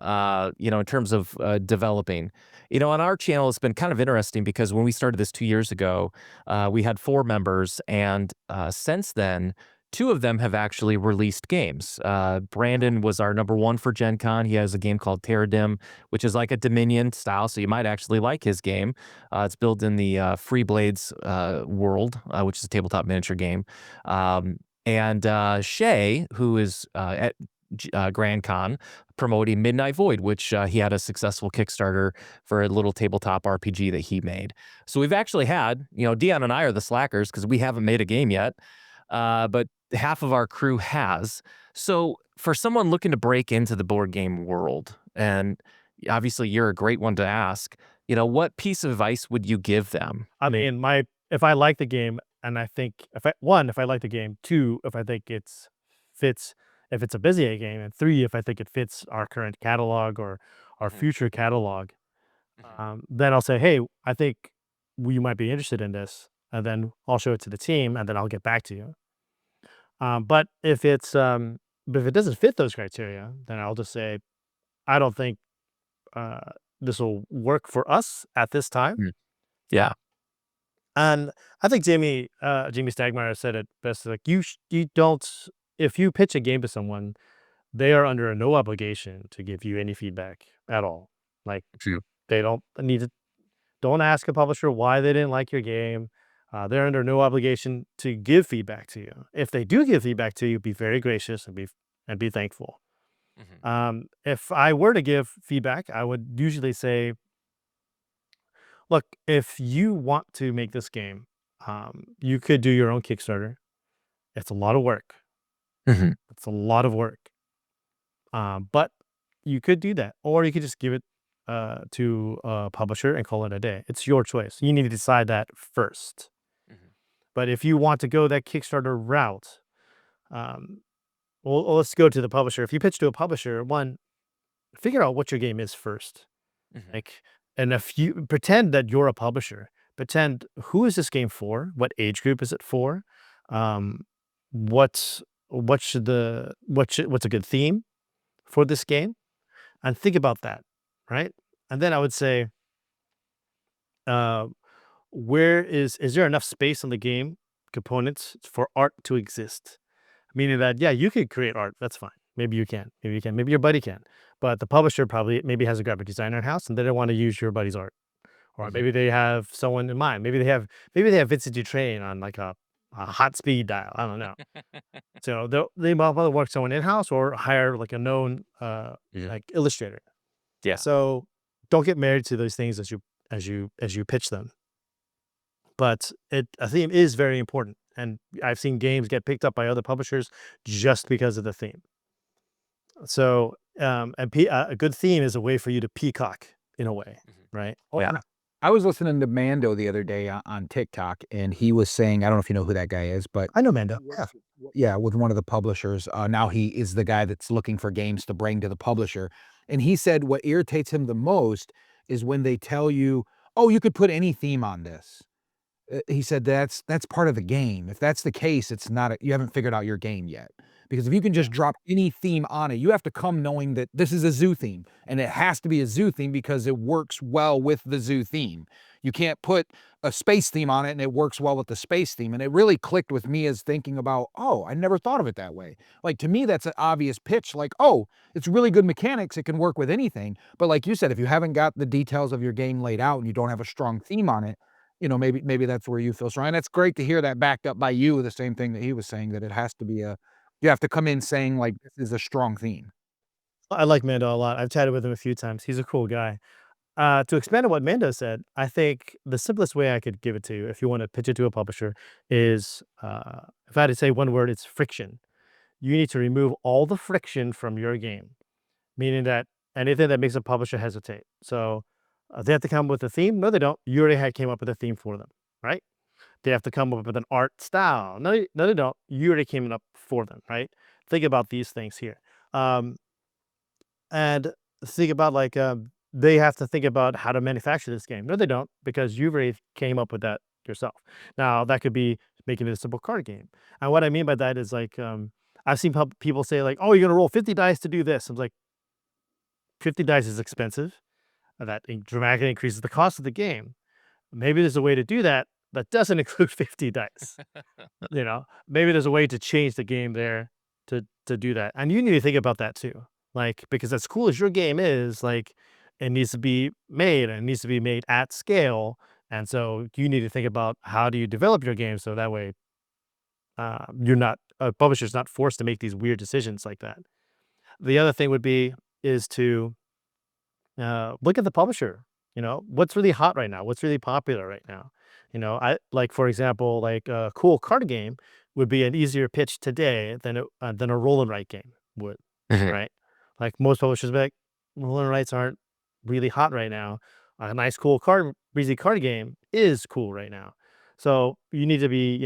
S1: in terms of developing. On our channel, it's been kind of interesting because when we started this 2 years ago, we had 4 members, and since then, 2 of them have actually released games. Brandon was our #1 for Gen Con. He has a game called Terradim, which is like a Dominion style, so you might actually like his game. It's built in the Free Blades world, which is a tabletop miniature game. And Shay, who is at Grand Con, promoting Midnight Void, which he had a successful Kickstarter for a little tabletop RPG that he made. So we've actually had, Deon and I are the slackers because we haven't made a game yet, but half of our crew has. So for someone looking to break into the board game world, and obviously you're a great one to ask, what piece of advice would you give them?
S4: I mean, if I like the game, and I think if I like the game, 2, if I think it's fits, if it's a Bezier game, and 3, if I think it fits our current catalog or our future catalog, then I'll say, hey, I think you might be interested in this, and then I'll show it to the team, and then I'll get back to you. But if it doesn't fit those criteria, then I'll just say, I don't think this will work for us at this time.
S1: Yeah.
S4: And I think Jamie Stagmeyer said it best. Like you don't, if you pitch a game to someone, they are under no obligation to give you any feedback at all. Like
S1: True.
S4: they don't don't ask a publisher why they didn't like your game. They're under no obligation to give feedback to you. If they do give feedback to you, be very gracious and be thankful. If I were to give feedback, I would usually say, look, if you want to make this game, you could do your own Kickstarter. It's a lot of work. It's a lot of work. But you could do that, or you could just give it to a publisher and call it a day. It's your choice. You need to decide that first. But if you want to go that Kickstarter route, well, let's go to the publisher. If you pitch to a publisher, one, figure out what your game is first. Like, and if you pretend that you're a publisher, pretend who is this game for? What age group is it for? What's a good theme for this game? And think about that, right? And then I would say, where is there enough space on the game components for art to exist? Meaning that, yeah, you could create art. That's fine. Maybe you can. Maybe your buddy can. But the publisher probably maybe has a graphic designer in house, and they don't want to use your buddy's art. Or maybe they have someone in mind. Maybe they have Vincent Dutrain on like a hot speed dial. I don't know. So they might work someone in house or hire like a known like illustrator.
S1: Yeah.
S4: So don't get married to those things as you pitch them. But a theme is very important, and I've seen games get picked up by other publishers just because of the theme. So a good theme is a way for you to peacock in a way, right?
S1: Yeah.
S5: I was listening to Mando the other day on TikTok, and he was saying, I don't know if you know who that guy is, but
S4: I know Mando.
S5: yeah, with one of the publishers. Now he is the guy that's looking for games to bring to the publisher. And he said what irritates him the most is when they tell you, oh, you could put any theme on this. He said that's part of the game. If that's the case, it's not you haven't figured out your game yet. Because if you can just drop any theme on it, you have to come knowing that this is a zoo theme, and it has to be a zoo theme because it works well with the zoo theme. You can't put a space theme on it and it works well with the space theme. And it really clicked with me as thinking about, oh, I never thought of it that way. Like, to me, that's an obvious pitch. Like, oh, it's really good mechanics. It can work with anything. But like you said, if you haven't got the details of your game laid out and you don't have a strong theme on it, maybe that's where you feel strong. And that's great to hear that backed up by you, the same thing that he was saying, that it has to be you have to come in saying, like, this is a strong theme.
S4: I like Mando a lot. I've chatted with him a few times. He's a cool guy. To expand on what Mando said, I think the simplest way I could give it to you, if you want to pitch it to a publisher, is if I had to say one word, it's friction. You need to remove all the friction from your game, meaning that anything that makes a publisher hesitate. So they have to come up with a theme. No, they don't. You already came up with a theme for them, right? They have to come up with an art style. No, they don't. You already came up for them, right? Think about these things here. And think about like they have to think about how to manufacture this game. No, they don't, because you already came up with that yourself. Now, that could be making it a simple card game. And what I mean by that is like, I've seen people say like, oh, you're going to roll 50 dice to do this. I'm like, 50 dice is expensive. That dramatically increases the cost of the game. Maybe there's a way to do that doesn't include 50 dice. Maybe there's a way to change the game there to do that. And you need to think about that too. Like, because as cool as your game is, like, it needs to be made, and it needs to be made at scale. And so you need to think about how do you develop your game so that way a publisher's not forced to make these weird decisions like that. The other thing is to look at the publisher. What's really hot right now? What's really popular right now? I like, for example, like a cool card game would be an easier pitch today than a roll and write game would, right? Like most publishers be like, roll and writes aren't really hot right now. A nice, cool breezy card game is cool right now. So you need to be,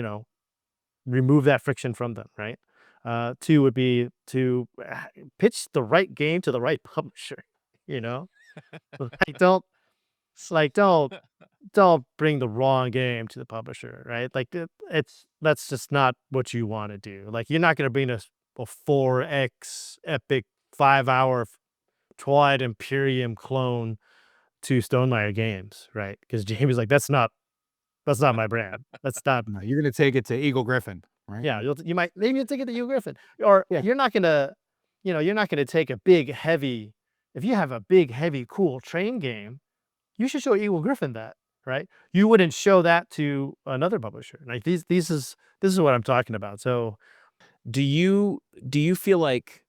S4: remove that friction from them, right? Two would be to pitch the right game to the right publisher. You know, like don't bring the wrong game to the publisher, right? Like that's just not what you want to do. Like you're not going to bring a 4X epic 5 hour Twilight Imperium clone to Stonemaier Games, right? Because Jamie's like, that's not my brand. That's not.
S5: No, you're going to take it to Eagle Griffin, right?
S4: Yeah, you might maybe you'll take it to Hugh Griffin, or
S5: Yeah.
S4: you're not gonna, you're not gonna take a big heavy. If you have a big heavy cool train game, you should show Eagle Griffin that, right? You wouldn't show that to another publisher. Like this is what I'm talking about. So
S1: Do you feel like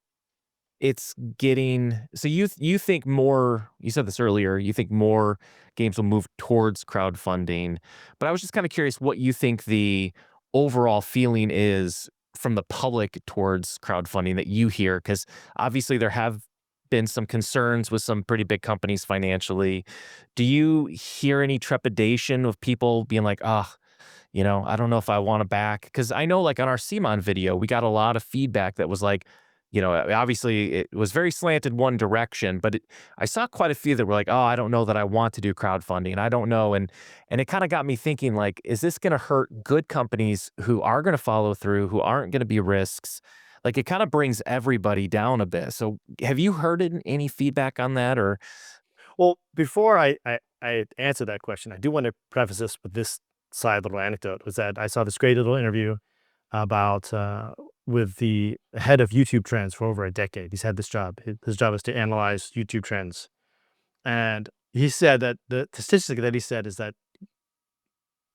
S1: it's getting so you think more, you said this earlier, you think more games will move towards crowdfunding, but I was just kind of curious what you think the overall feeling is from the public towards crowdfunding that you hear, because obviously there have been some concerns with some pretty big companies financially. Do you hear any trepidation of people being like, I don't know if I want to back? Because I know, like on our CMON video, we got a lot of feedback that was like, obviously it was very slanted one direction, but I saw quite a few that were like, oh, I don't know that I want to do crowdfunding. I don't know. And it kind of got me thinking, like, is this going to hurt good companies who are going to follow through, who aren't going to be risks? Like, it kind of brings everybody down a bit. So have you heard any feedback on that? Or
S4: well, before I answer that question, I do want to preface this with this side little anecdote. Was that I saw this great little interview about with the head of YouTube trends for over a decade. He's had this job. His job is to analyze YouTube trends, and he said that the statistic that he said is that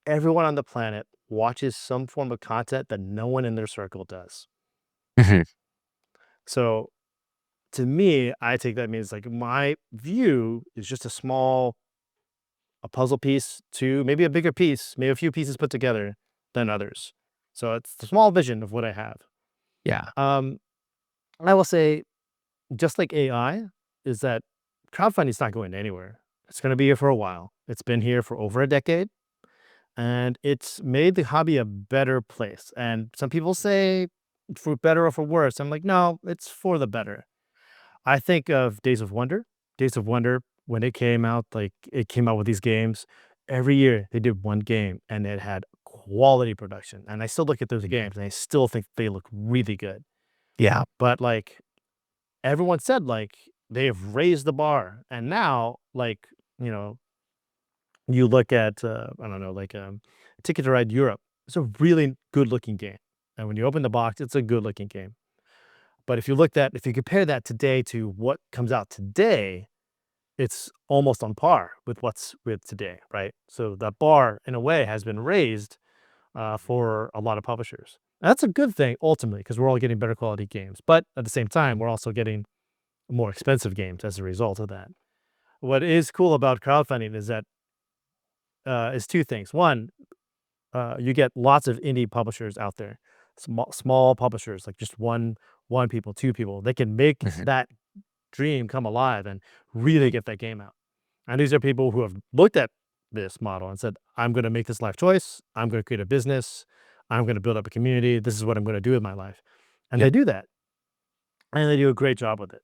S4: everyone on the planet watches some form of content that no one in their circle does.
S1: Mhm.
S4: So to me, I take that means like my view is just a puzzle piece to maybe a bigger piece, maybe a few pieces put together than others. So it's a small vision of what I have.
S1: Yeah.
S4: I will say, just like AI, is that crowdfunding is not going anywhere. It's going to be here for a while. It's been here for over a decade, and it's made the hobby a better place. And some people say for better or for worse. I'm like, no, it's for the better. I think of Days of Wonder. Days of Wonder, when it came out, like it came out with these games. Every year they did one game and it had quality production. And I still look at those games and I still think they look really good.
S1: Yeah.
S4: But like everyone said, like they've raised the bar. And now, like, you look at I don't know, like Ticket to Ride Europe. It's a really good looking game. And when you open the box, it's a good looking game. But if you compare that today to what comes out today, it's almost on par with what's with today, right? So that bar, in a way, has been raised for a lot of publishers. And that's a good thing ultimately, because we're all getting better quality games. But at the same time, we're also getting more expensive games as a result of that. What is cool about crowdfunding is that is two things. One, you get lots of indie publishers out there, small publishers, like just one people, two people. They can make
S1: Mhm.
S4: that dream come alive and really get that game out. And these are people who have looked at this model and said, I'm going to make this life choice. I'm going to create a business. I'm going to build up a community. This is what I'm going to do with my life. And
S1: Yep.
S4: they do that. And they do a great job with it.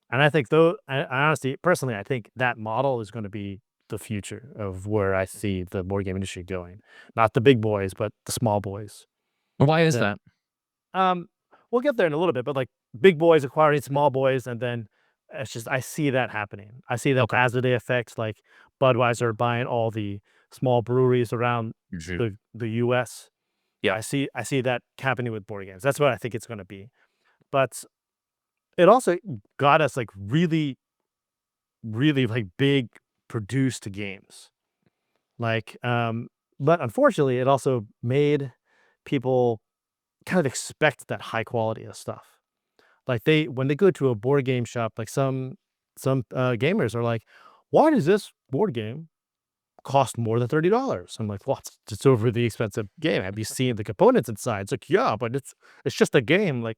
S4: And I think I honestly, personally, I think that model is going to be the future of where I see the board game industry going. Not the big boys, but the small boys.
S1: Why is
S4: Yeah.
S1: that?
S4: We'll get there in a little bit, but like big boys acquiring small boys, and then it's just I see that happening. I see that
S1: Okay.
S4: positive effects, like Budweiser buying all the small breweries around
S1: Mhm.
S4: the U.S.
S1: Yeah.
S4: I see that happening with board games. That's what I think it's going to be. But it also got us like really, really like big produced games. Like, but unfortunately, it also made people kind of expect that high quality of stuff. Like when they go to a board game shop, like some gamers are like, "Why does this board game cost more than $30?" I'm like, "Well, it's a really expensive game. Have you seen the components inside?" It's like, "Yeah, but it's just a game." Like,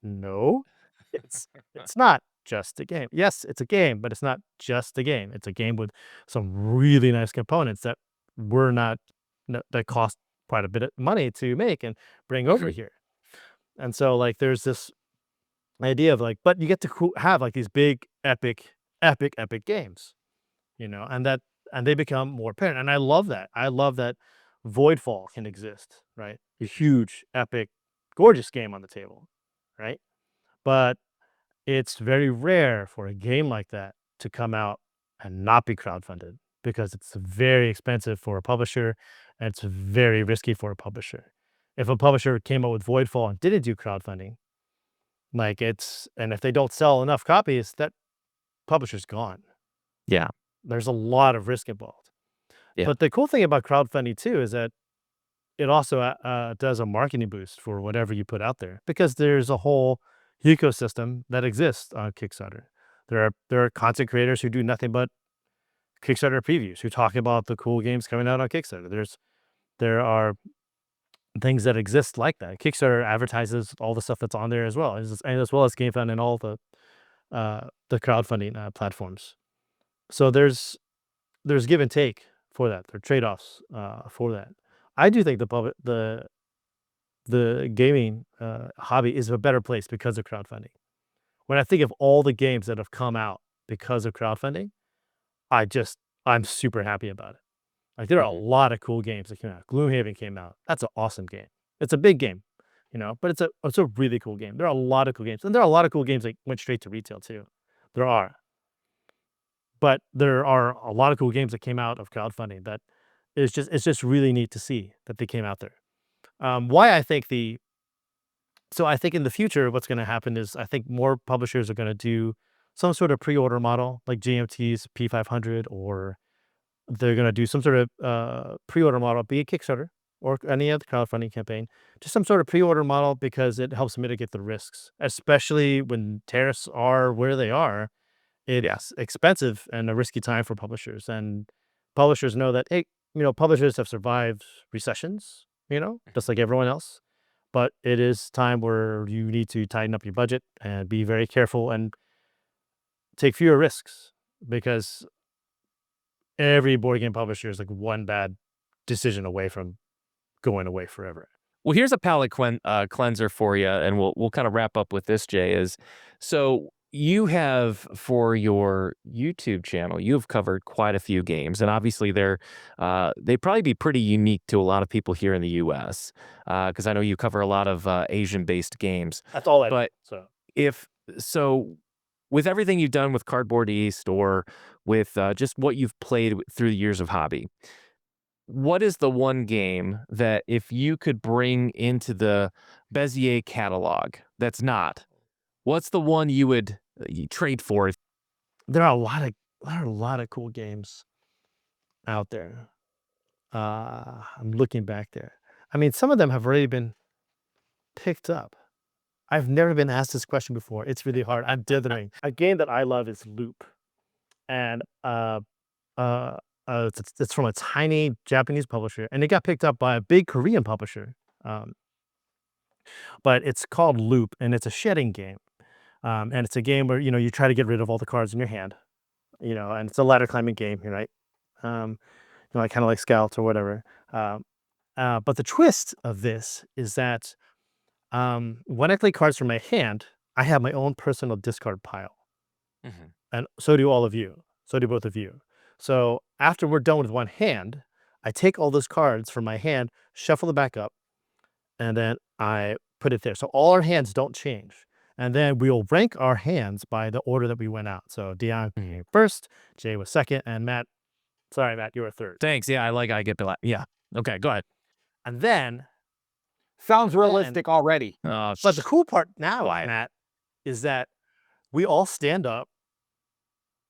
S4: no, it's not just a game. Yes, it's a game, but it's not just a game. It's a game with some really nice components that we're not that cost quite a bit of money to make and bring over here. And so like there's this idea of like, but you get to have like these big epic games, and they become more apparent. And I love that. I love that Voidfall can exist, right? A huge, epic, gorgeous game on the table, right? But it's very rare for a game like that to come out and not be crowdfunded because it's very expensive for a publisher and it's very risky for a publisher. If a publisher came out with Voidfall and didn't do crowdfunding, and if they don't sell enough copies, that publisher's gone.
S1: Yeah.
S4: There's a lot of risk involved.
S1: Yeah.
S4: But the cool thing about crowdfunding too is that it also does a marketing boost for whatever you put out there because there's a whole ecosystem that exists on Kickstarter. There are content creators who do nothing but Kickstarter previews who talk about the cool games coming out on Kickstarter. There are things that exist like that. Kickstarter advertises all the stuff that's on there as well as well as GameFund and all the crowdfunding platforms. So there's give and take for that. There are trade-offs for that. I do think the gaming hobby is a better place because of crowdfunding. When I think of all the games that have come out because of crowdfunding, I'm super happy about it. Like there are a lot of cool games that came out. Gloomhaven came out. That's an awesome game. It's a big game, but it's a really cool game. There are a lot of cool games, and there are a lot of cool games that went straight to retail too. There are, but there are a lot of cool games that came out of crowdfunding that it's just really neat to see that they came out there. So I think in the future, what's going to happen is I think more publishers are going to do some sort of pre-order model like GMT's P500, or they're going to do some sort of pre-order model, be it Kickstarter or any other crowdfunding campaign, just some sort of pre-order model because it helps mitigate the risks, especially when tariffs are where they are. It's expensive and a risky time for publishers, and publishers know that, hey, publishers have survived recessions, just like everyone else. But it is time where you need to tighten up your budget and be very careful and take fewer risks because every board game publisher is like one bad decision away from going away forever.
S1: Well, here's a palate cleanser for you, and we'll kind of wrap up with this, Jay. So you have, for your YouTube channel, you've covered quite a few games, and obviously they'd probably be pretty unique to a lot of people here in the U.S. Because I know you cover a lot of Asian-based games.
S4: That's all I
S1: But with everything you've done with Cardboard East or with just what you've played through the years of hobby, what is the one game that if you could bring into the Bezier catalog that's not, what's the one you would trade for?
S4: There are a lot of cool games out there. I'm looking back there. I mean, some of them have already been picked up. I've never been asked this question before. It's really hard. I'm dithering. A game that I love is Loop, and it's from a tiny Japanese publisher, and it got picked up by a big Korean publisher. But it's called Loop, and it's a shedding game. And it's a game where you try to get rid of all the cards in your hand, and it's a ladder climbing game, right? Kind of like Scouts or whatever. But the twist of this is that when I play cards from my hand, I have my own personal discard pile, and so do all of you. So do both of you. So after we're done with one hand, I take all those cards from my hand, shuffle them back up, and then I put it there. So all our hands don't change. And then we'll rank our hands by the order that we went out. So Deon came first, Jay was second, and Matt, you were third.
S1: Thanks. Yeah, I get the yeah. Okay, go ahead.
S4: And then
S5: Sounds realistic already.
S1: Oh,
S4: but the cool part now, Matt, is that we all stand up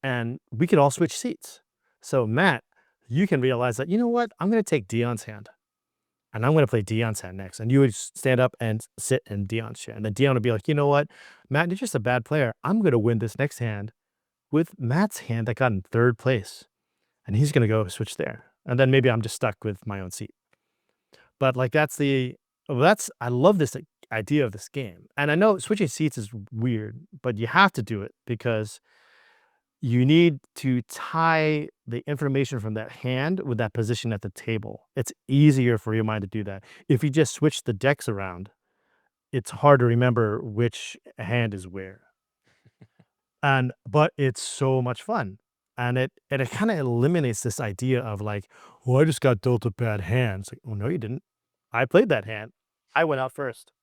S4: and we can all switch seats. So Matt, you can realize that, you know what? I'm going to take Deon's hand. And I'm going to play Deon's hand next. And you would stand up and sit in Deon's chair. And then Deon would be like, you know what? Matt, you're just a bad player. I'm going to win this next hand with Matt's hand that got in third place. And he's going to go switch there. And then maybe I'm just stuck with my own seat. But like I love this idea of this game. And I know switching seats is weird, but you have to do it because you need to tie the information from that hand with that position at the table. It's easier for your mind to do that. If you just switch the decks around, it's hard to remember which hand is where. But it's so much fun. And it kind of eliminates this idea of like, oh, I just got dealt a bad hand. It's like, oh no, you didn't. I played that hand. I went out first.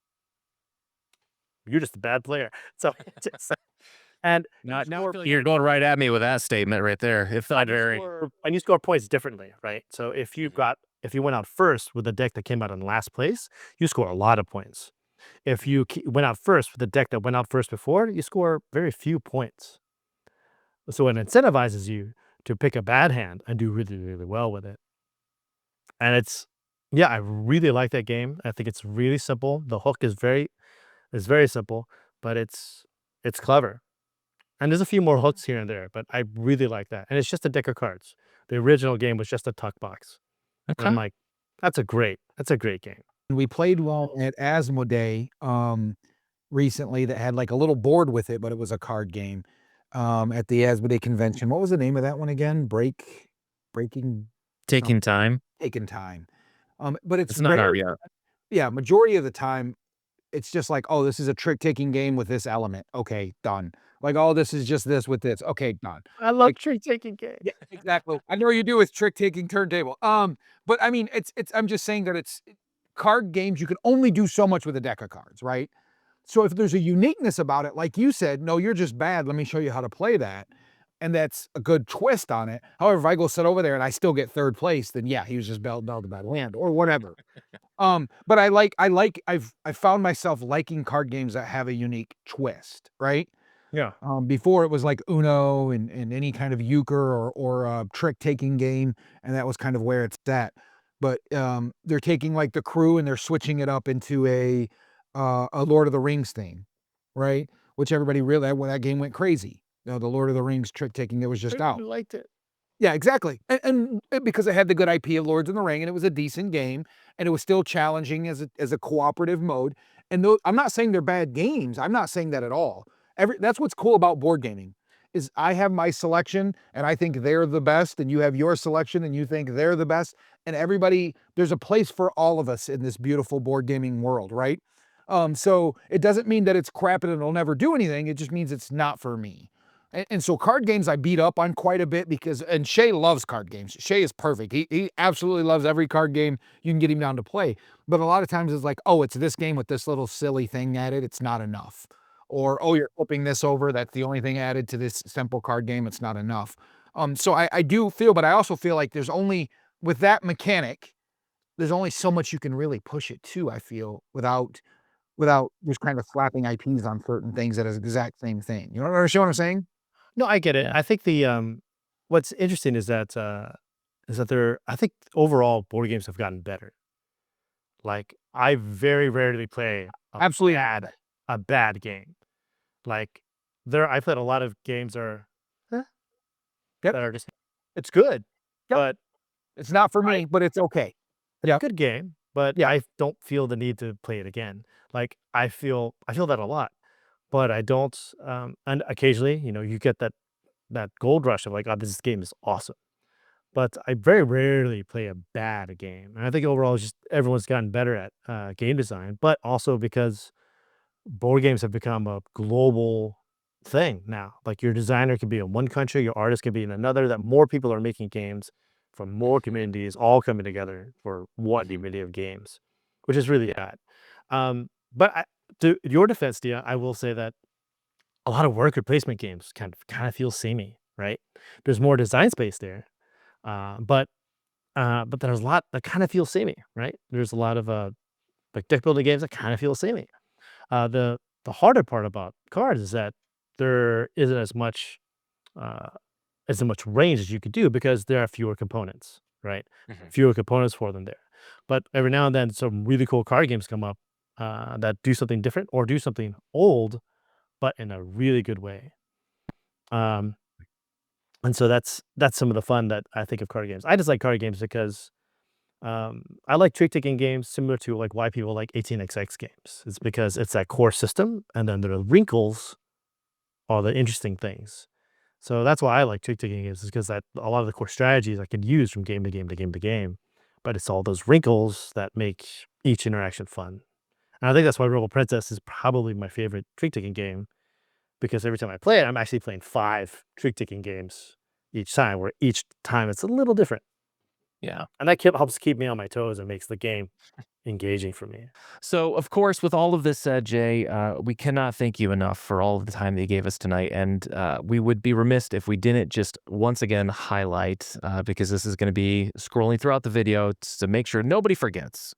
S4: You're just a bad player. So and
S1: Now I feel like you're going right at me with that statement right there. It felt very.
S4: and you score points differently, right? So if you went out first with a deck that came out in last place, you score a lot of points. If you went out first with a deck that went out first before, you score very few points. So it incentivizes you to pick a bad hand and do really, really well with it. And I really like that game. I think it's really simple. The hook is very simple, but it's clever. And there's a few more hooks here and there, but I really like that. And it's just a deck of cards. The original game was just a tuck box. And I'm like, that's a great game.
S5: We played well at Asmodee recently that had like a little board with it, but it was a card game at the Asmodee convention. What was the name of that one again?
S1: Taking time.
S5: Taking time. But
S1: It's not hard yet.
S5: Yeah, majority of the time, it's just like, oh, this is a trick-taking game with this element. Okay, done. Like, oh, this is just this with this. Okay, done.
S4: I love trick-taking games.
S5: Yeah, exactly. I know you do with trick-taking turntable. But I mean, I'm just saying that it's card games. You can only do so much with a deck of cards, right? So if there's a uniqueness about it, like you said, no, you're just bad. Let me show you how to play that. And that's a good twist on it. However, if I go sit over there and I still get third place, then yeah, he was just dealt a bad hand or whatever. But I've found myself liking card games that have a unique twist, right?
S4: Yeah.
S5: Before it was like Uno and any kind of euchre or a trick-taking game, and that was kind of where it's at. But they're taking like the Crew and they're switching it up into a Lord of the Rings thing, right? Which everybody really, when that game went crazy. You know, the Lord of the Rings trick-taking that was just out.
S4: I liked it.
S5: Yeah, exactly. And because it had the good IP of Lords of the Ring, and it was a decent game, and it was still challenging as a cooperative mode. And I'm not saying they're bad games. I'm not saying that at all. That's what's cool about board gaming, is I have my selection, and I think they're the best, and you have your selection, and you think they're the best. And everybody, there's a place for all of us in this beautiful board gaming world, right? So it doesn't mean that it's crap and it'll never do anything. It just means it's not for me. And so card games I beat up on quite a bit and Shay loves card games. Shay is perfect. He absolutely loves every card game you can get him down to play. But a lot of times it's like, oh, it's this game with this little silly thing added. It's not enough. Or, oh, you're flipping this over. That's the only thing added to this simple card game. It's not enough. So I do feel, but I also feel like with that mechanic, there's only so much you can really push it to, I feel, without just kind of slapping IPs on certain things that is the exact same thing. You understand what I'm saying?
S4: No, I get it. I think what's interesting is that I think overall board games have gotten better. Like I very rarely play a bad game. Like I played a lot of games that are just, it's good, but
S5: it's not for me, but it's okay.
S4: It's a good game, but I don't feel the need to play it again. Like I feel that a lot. But I don't, and occasionally, you get that gold rush of like, oh, this game is awesome. But I very rarely play a bad game. And I think overall, it's just everyone's gotten better at game design, but also because board games have become a global thing now. Like your designer can be in one country, your artist can be in another, that more people are making games from more communities all coming together for one community of games, which is really bad. But to your defense, Deon, I will say that a lot of worker placement games kind of feel samey, right? There's more design space there, but there's a lot that kind of feels samey, right? There's a lot of like deck building games that kind of feel samey. The harder part about cards is that there isn't as much range as you could do because there are fewer components, right? Fewer components for them there. But every now and then, some really cool card games come up that do something different or do something old, but in a really good way. And so that's some of the fun that I think of card games. I just like card games because I like trick-taking games similar to like why people like 18xx games. It's because it's that core system, and then the wrinkles are the interesting things. So that's why I like trick taking games, is because that a lot of the core strategies I can use from game to game to game to game, but it's all those wrinkles that make each interaction fun. And I think that's why Rebel Princess is probably my favorite trick taking game, because every time I play it, I'm actually playing 5 trick taking games each time, where each time it's a little different.
S1: Yeah.
S4: And that helps keep me on my toes and makes the game engaging for me.
S1: So, of course, with all of this said, Jay, we cannot thank you enough for all of the time that you gave us tonight. And we would be remiss if we didn't just once again highlight, because this is going to be scrolling throughout the video to make sure nobody forgets,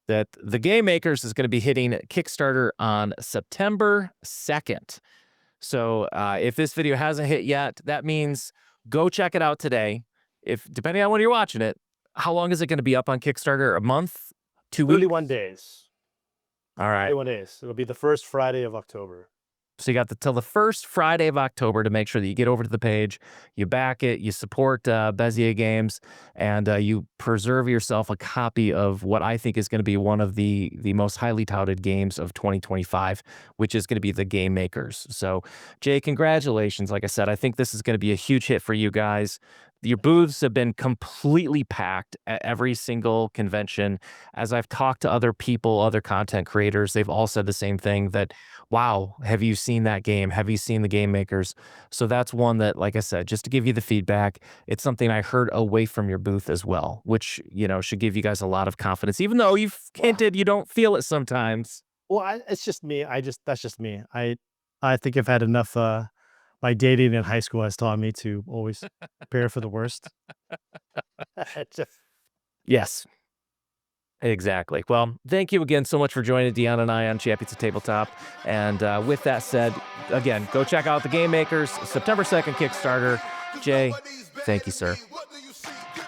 S1: that the Game Makers is going to be hitting Kickstarter on September 2nd. So if this video hasn't hit yet, that means go check it out today. If depending on when you're watching it, how long is it going to be up on Kickstarter? A month? 2 weeks?
S4: 31 days.
S1: All right.
S4: 31 days. It'll be the first Friday of October.
S1: So you got till the first Friday of October to make sure that you get over to the page, you back it, you support Bezier Games, and you preserve yourself a copy of what I think is going to be one of the most highly touted games of 2025, which is going to be the Game Makers. So, Jay, congratulations. Like I said, I think this is going to be a huge hit for you guys. Your booths have been completely packed at every single convention. As I've talked to other people, other content creators, they've all said the same thing, that, wow, have you seen that game? Have you seen the Game Makers? So that's one that, like I said, just to give you the feedback, it's something I heard away from your booth as well, which, you know, should give you guys a lot of confidence, even though you've hinted you don't feel it sometimes.
S4: Well, it's just me. That's just me. I think I've had enough. My dating in high school has taught me to always prepare for the worst.
S1: Yes, exactly. Well, thank you again so much for joining Deon and I on Champions of Tabletop. And with that said, again, go check out the Game Makers, September 2nd Kickstarter. Jay, thank you, sir.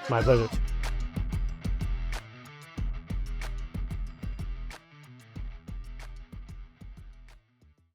S4: My pleasure.